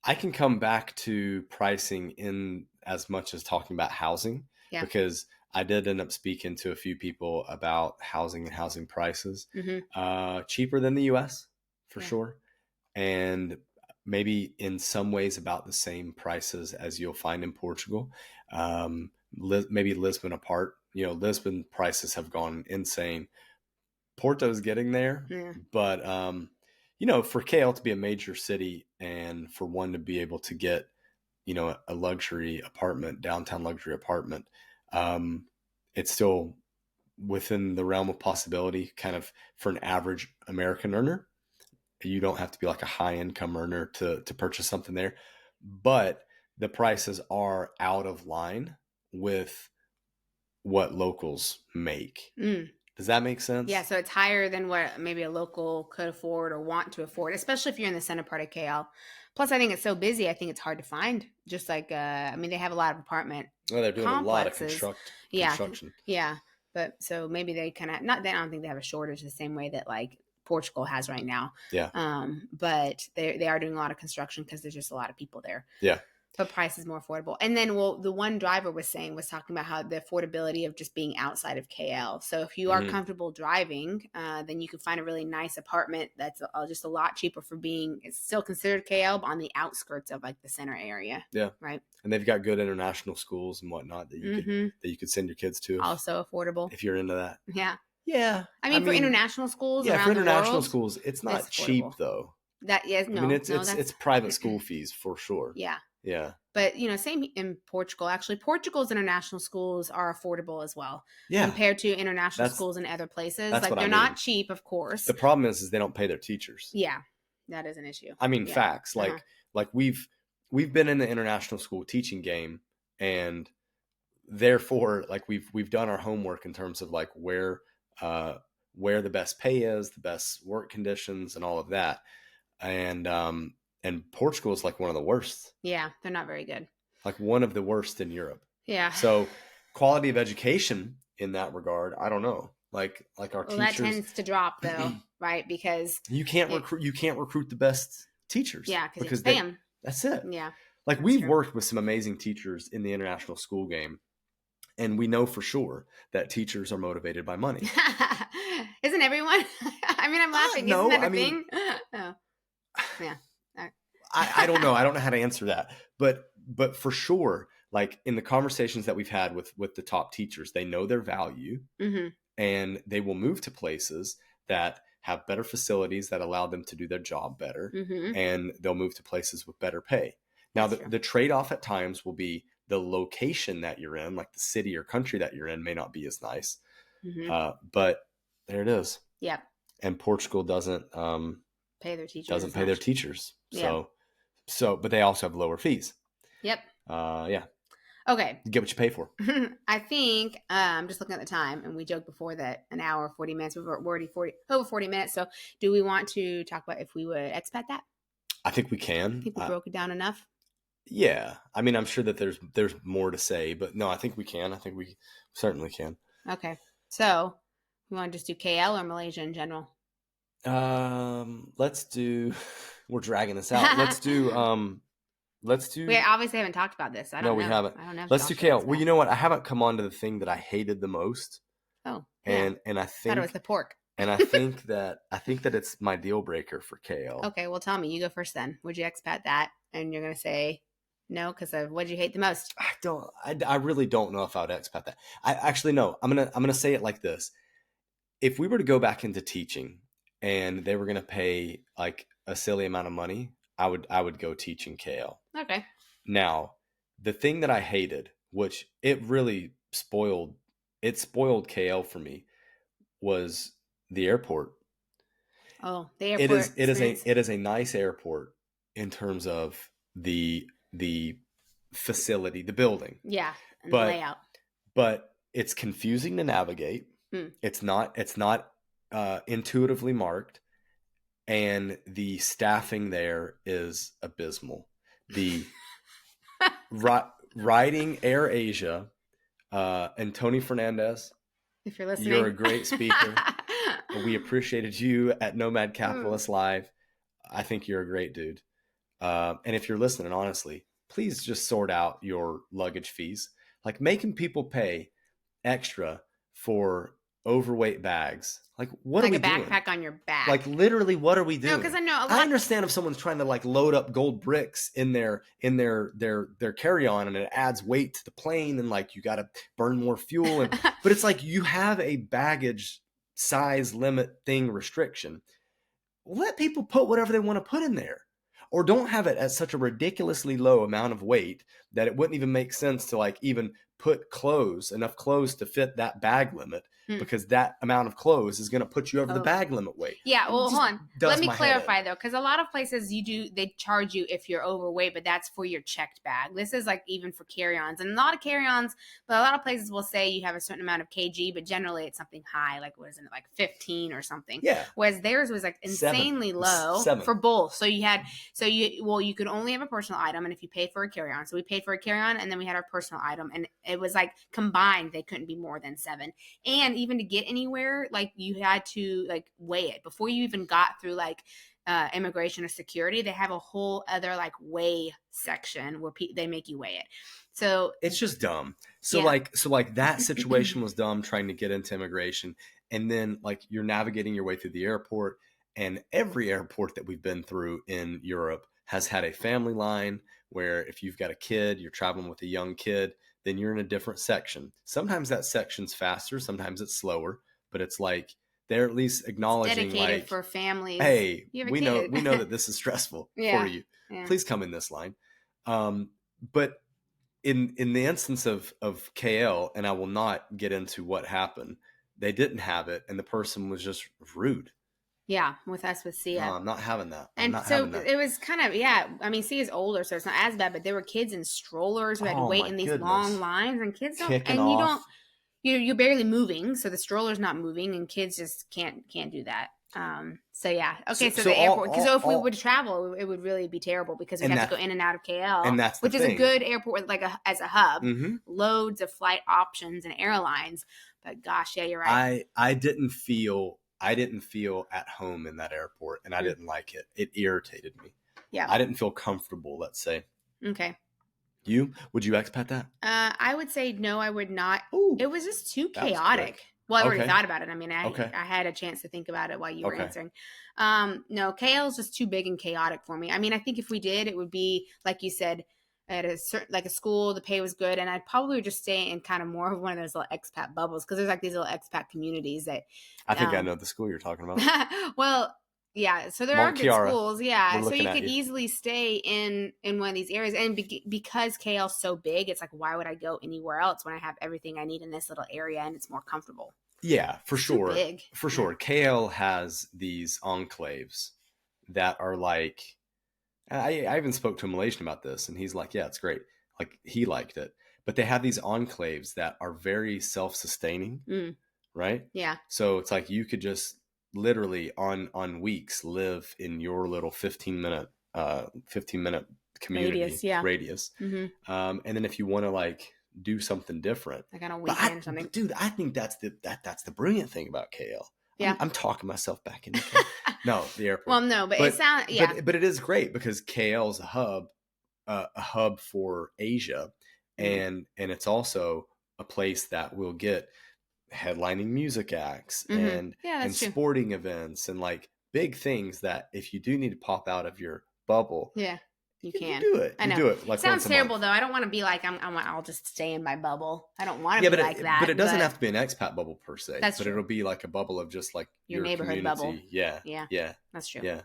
[SPEAKER 3] I can come back to pricing in as much as talking about housing, because I did end up speaking to a few people about housing and housing prices. Cheaper than the US for sure. And maybe in some ways about the same prices as you'll find in Portugal. Maybe Lisbon apart. Lisbon prices have gone insane. Porto's getting there, but for KL to be a major city and for one to be able to get, a luxury apartment, downtown luxury apartment, it's still within the realm of possibility kind of for an average American earner. You don't have to be like a high income earner to purchase something there, but the prices are out of line with what locals make. Does that make sense?
[SPEAKER 4] Yeah, so it's higher than what maybe a local could afford or want to afford, especially if you're in the center part of KL. Plus, I think it's so busy. I think it's hard to find. Just like, they have a lot of apartment
[SPEAKER 3] they're doing
[SPEAKER 4] complexes.
[SPEAKER 3] A lot of construction.
[SPEAKER 4] Yeah. But so maybe they kind of, I don't think they have a shortage the same way that like Portugal has right now.
[SPEAKER 3] Yeah.
[SPEAKER 4] But they are doing a lot of construction because there's just a lot of people there.
[SPEAKER 3] Yeah.
[SPEAKER 4] But price is more affordable. And then, the one driver was talking about how the affordability of just being outside of KL. So if you are comfortable driving, then you can find a really nice apartment that's just a lot cheaper it's still considered KL, but on the outskirts of like the center area.
[SPEAKER 3] Yeah.
[SPEAKER 4] Right.
[SPEAKER 3] And they've got good international schools and whatnot that you could send your kids to.
[SPEAKER 4] Also affordable.
[SPEAKER 3] If you're into that.
[SPEAKER 4] Yeah.
[SPEAKER 3] Yeah.
[SPEAKER 4] I mean, for international schools,
[SPEAKER 3] yeah,
[SPEAKER 4] around
[SPEAKER 3] for international
[SPEAKER 4] the world,
[SPEAKER 3] schools, it's not cheap though. It's private school fees for sure.
[SPEAKER 4] Yeah.
[SPEAKER 3] Yeah.
[SPEAKER 4] But, same in Portugal. Actually, Portugal's international schools are affordable as well.
[SPEAKER 3] Yeah.
[SPEAKER 4] Compared to international schools in other places. Like, they're not cheap, of course.
[SPEAKER 3] The problem is they don't pay their teachers.
[SPEAKER 4] Yeah. That is an issue.
[SPEAKER 3] I mean, facts. Like we've been in the international school teaching game, and therefore, like we've done our homework in terms of like where the best pay is, the best work conditions, and all of that. And Portugal is like one of the worst.
[SPEAKER 4] Yeah, they're not very good.
[SPEAKER 3] Like one of the worst in Europe.
[SPEAKER 4] Yeah.
[SPEAKER 3] So quality of education in that regard, I don't know. Like our teachers.
[SPEAKER 4] That tends to drop though, right? Because
[SPEAKER 3] you can't recruit the best teachers.
[SPEAKER 4] Yeah, because you pay them.
[SPEAKER 3] That's it.
[SPEAKER 4] Yeah.
[SPEAKER 3] Like we've worked with some amazing teachers in the international school game, and we know for sure that teachers are motivated by money.
[SPEAKER 4] Isn't everyone? I mean, I'm laughing.
[SPEAKER 3] No,
[SPEAKER 4] Isn't that a thing? Oh. Yeah.
[SPEAKER 3] I don't know. I don't know how to answer that, but for sure, like in the conversations that we've had with the top teachers, they know their value, and they will move to places that have better facilities that allow them to do their job better, and they'll move to places with better pay. Now, the trade-off at times will be the location that you're in, like the city or country that you're in may not be as nice, but there it is.
[SPEAKER 4] Yep.
[SPEAKER 3] And Portugal doesn't
[SPEAKER 4] pay their teachers.
[SPEAKER 3] Doesn't pay their teachers. So, but they also have lower fees.
[SPEAKER 4] Yep.
[SPEAKER 3] Yeah.
[SPEAKER 4] Okay.
[SPEAKER 3] You get what you pay for.
[SPEAKER 4] I think I'm just looking at the time, and we joked before that an hour, 40 minutes. We're already over 40 minutes. So, do we want to talk about if we would expat that?
[SPEAKER 3] I think we can.
[SPEAKER 4] I think we broke it down enough.
[SPEAKER 3] Yeah. I mean, I'm sure that there's more to say, but no, I think we can. I think we certainly can.
[SPEAKER 4] Okay. So, we want to just do KL or Malaysia in general?
[SPEAKER 3] We're dragging this out. Let's do.
[SPEAKER 4] We obviously haven't talked about this. I don't know.
[SPEAKER 3] We haven't.
[SPEAKER 4] I don't know.
[SPEAKER 3] Let's do KL. Well, you know what? I haven't come on to the thing that I hated the most.
[SPEAKER 4] Oh.
[SPEAKER 3] And I think
[SPEAKER 4] thought it was the pork.
[SPEAKER 3] And I think that it's my deal breaker for KL.
[SPEAKER 4] Okay, well, tell me. You go first then. Would you expat that? And you're gonna say no because of what did you hate the most?
[SPEAKER 3] I really don't know if I would expat that. I actually no. I'm gonna say it like this. If we were to go back into teaching and they were gonna pay like a silly amount of money, I would go teach in KL.
[SPEAKER 4] Okay.
[SPEAKER 3] Now, the thing that I hated, which it really spoiled KL for me, was the airport.
[SPEAKER 4] Oh, the airport.
[SPEAKER 3] It is a nice airport in terms of the facility, the building.
[SPEAKER 4] Yeah, and the layout.
[SPEAKER 3] But it's confusing to navigate. It's not intuitively marked. And the staffing there is abysmal. The riding Air Asia and Tony Fernandez,
[SPEAKER 4] if you're listening,
[SPEAKER 3] you're a great speaker. We appreciated you at Nomad Capitalist Live. I think you're a great dude. And if you're listening, honestly, please just sort out your luggage fees. Like making people pay extra for overweight bags. Like, what are we
[SPEAKER 4] like a
[SPEAKER 3] doing?
[SPEAKER 4] backpack on your back.
[SPEAKER 3] Like, literally, what are we doing?
[SPEAKER 4] No, because I know a lot.
[SPEAKER 3] I understand if someone's trying to like load up gold bricks in their carry-on, and it adds weight to the plane, and like you got to burn more fuel. But it's like you have a baggage size limit thing restriction. Let people put whatever they want to put in there, or don't have it at such a ridiculously low amount of weight that it wouldn't even make sense to like even put enough clothes to fit that bag limit. Because that amount of clothes is going to put you over the bag limit weight.
[SPEAKER 4] Yeah, well, hold on. Let me clarify, though, because a lot of places they charge you if you're overweight, but that's for your checked bag. This is like even for carry-ons. And a lot of carry-ons, but a lot of places will say you have a certain amount of kg, but generally it's something high, like what is it, like 15 or something.
[SPEAKER 3] Yeah.
[SPEAKER 4] Whereas theirs was like insanely low for both. So you could only have a personal item, and if you pay for a carry-on. So we paid for a carry-on, and then we had our personal item, and it was like combined, they couldn't be more than 7. And even to get anywhere, like you had to like weigh it before you even got through like immigration or security. They have a whole other like weigh section where they make you weigh it. So
[SPEAKER 3] it's just dumb. So like that situation was dumb, trying to get into immigration, and then like you're navigating your way through the airport, and every airport that we've been through in Europe has had a family line where if you've got a kid, you're traveling with a young kid, then you're in a different section. Sometimes that section's faster, sometimes it's slower, but it's like they're at least acknowledging,
[SPEAKER 4] dedicated
[SPEAKER 3] like,
[SPEAKER 4] for families.
[SPEAKER 3] Hey, we know that this is stressful for you.
[SPEAKER 4] Yeah.
[SPEAKER 3] Please come in this line. But in the instance of KL, and I will not get into what happened, they didn't have it, and the person was just rude.
[SPEAKER 4] Yeah, with us with Sia.
[SPEAKER 3] No, I'm not having that.
[SPEAKER 4] It was kind of, I mean, Sia's older, so it's not as bad, but there were kids in strollers who had to wait in these long lines, and kids you're barely moving, so the stroller's not moving, and kids just can't do that. So the airport, because if we would travel, it would really be terrible, because we have to go in and out of KL, which is a good airport, like as a hub, loads of flight options and airlines. But gosh, yeah, you're right.
[SPEAKER 3] I didn't feel at home in that airport, and I didn't like it. It irritated me.
[SPEAKER 4] Yeah.
[SPEAKER 3] I didn't feel comfortable, let's say.
[SPEAKER 4] Okay.
[SPEAKER 3] Would you expat that?
[SPEAKER 4] I would say no, I would not.
[SPEAKER 3] Ooh,
[SPEAKER 4] it was just too chaotic. Well, I already thought about it. I mean, I had a chance to think about it while you were answering. No, KL is just too big and chaotic for me. I mean, I think if we did, it would be, like you said, at a certain, like a school, the pay was good, and I'd probably just stay in kind of more of one of those little expat bubbles, because there's like these little expat communities that
[SPEAKER 3] I think I know the school you're talking about.
[SPEAKER 4] Well, yeah, so there are good schools, so you could easily stay in one of these areas, and because KL's so big, it's like, why would I go anywhere else when I have everything I need in this little area, and it's more comfortable?
[SPEAKER 3] Yeah, for sure.
[SPEAKER 4] Big.
[SPEAKER 3] For sure. KL has these enclaves that are like, I even spoke to a Malaysian about this, and he's like, yeah, it's great. Like, he liked it. But they have these enclaves that are very self-sustaining, right?
[SPEAKER 4] Yeah.
[SPEAKER 3] So it's like you could just literally on weeks live in your little 15-minute community radius.
[SPEAKER 4] Mm-hmm.
[SPEAKER 3] And then if you want to like do something different,
[SPEAKER 4] like on a weekend or something.
[SPEAKER 3] Dude, I think that's the brilliant thing about KL.
[SPEAKER 4] Yeah.
[SPEAKER 3] I'm talking myself back into KL. No, the airport.
[SPEAKER 4] Well, no, but it sounds,
[SPEAKER 3] But it is great because KL is a hub for Asia, and it's also a place that will get headlining music acts and sporting events and like big things that if you do need to pop out of your bubble,
[SPEAKER 4] you can
[SPEAKER 3] do it.
[SPEAKER 4] I know.
[SPEAKER 3] Do it. Like,
[SPEAKER 4] sounds terrible though. I don't want to be like I'll just stay in my bubble. I don't want to be like that.
[SPEAKER 3] But it doesn't have to be an expat bubble per se.
[SPEAKER 4] That's
[SPEAKER 3] true. It'll be like a bubble of just like
[SPEAKER 4] your neighborhood
[SPEAKER 3] community.
[SPEAKER 4] bubble.
[SPEAKER 3] Yeah.
[SPEAKER 4] That's true.
[SPEAKER 3] Yeah.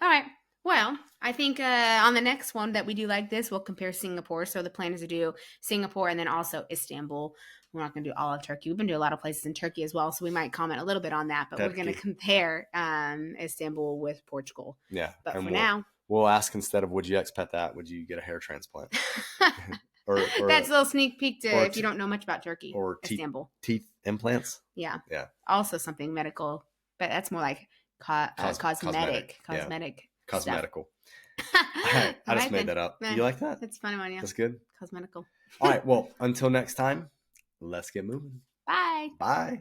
[SPEAKER 4] All right. Well, I think on the next one that we do like this, we'll compare Singapore. So the plan is to do Singapore and then also Istanbul. We're not going to do all of Turkey. We've been to a lot of places in Turkey as well, so we might comment a little bit on that. But we're going to compare Istanbul with Portugal.
[SPEAKER 3] Yeah.
[SPEAKER 4] But for now,
[SPEAKER 3] we'll ask, instead of would you expat that, would you get a hair transplant? or
[SPEAKER 4] that's a little sneak peek to if you don't know much about Turkey
[SPEAKER 3] or
[SPEAKER 4] Istanbul.
[SPEAKER 3] Teeth implants.
[SPEAKER 4] Yeah.
[SPEAKER 3] Yeah.
[SPEAKER 4] Also something medical, but that's more like cosmetic.
[SPEAKER 3] Cosmetical. I just made that up.
[SPEAKER 4] Yeah.
[SPEAKER 3] You like that?
[SPEAKER 4] It's a funny one, yeah.
[SPEAKER 3] That's good.
[SPEAKER 4] Cosmetical.
[SPEAKER 3] All right. Well, until next time, let's get moving.
[SPEAKER 4] Bye.
[SPEAKER 3] Bye.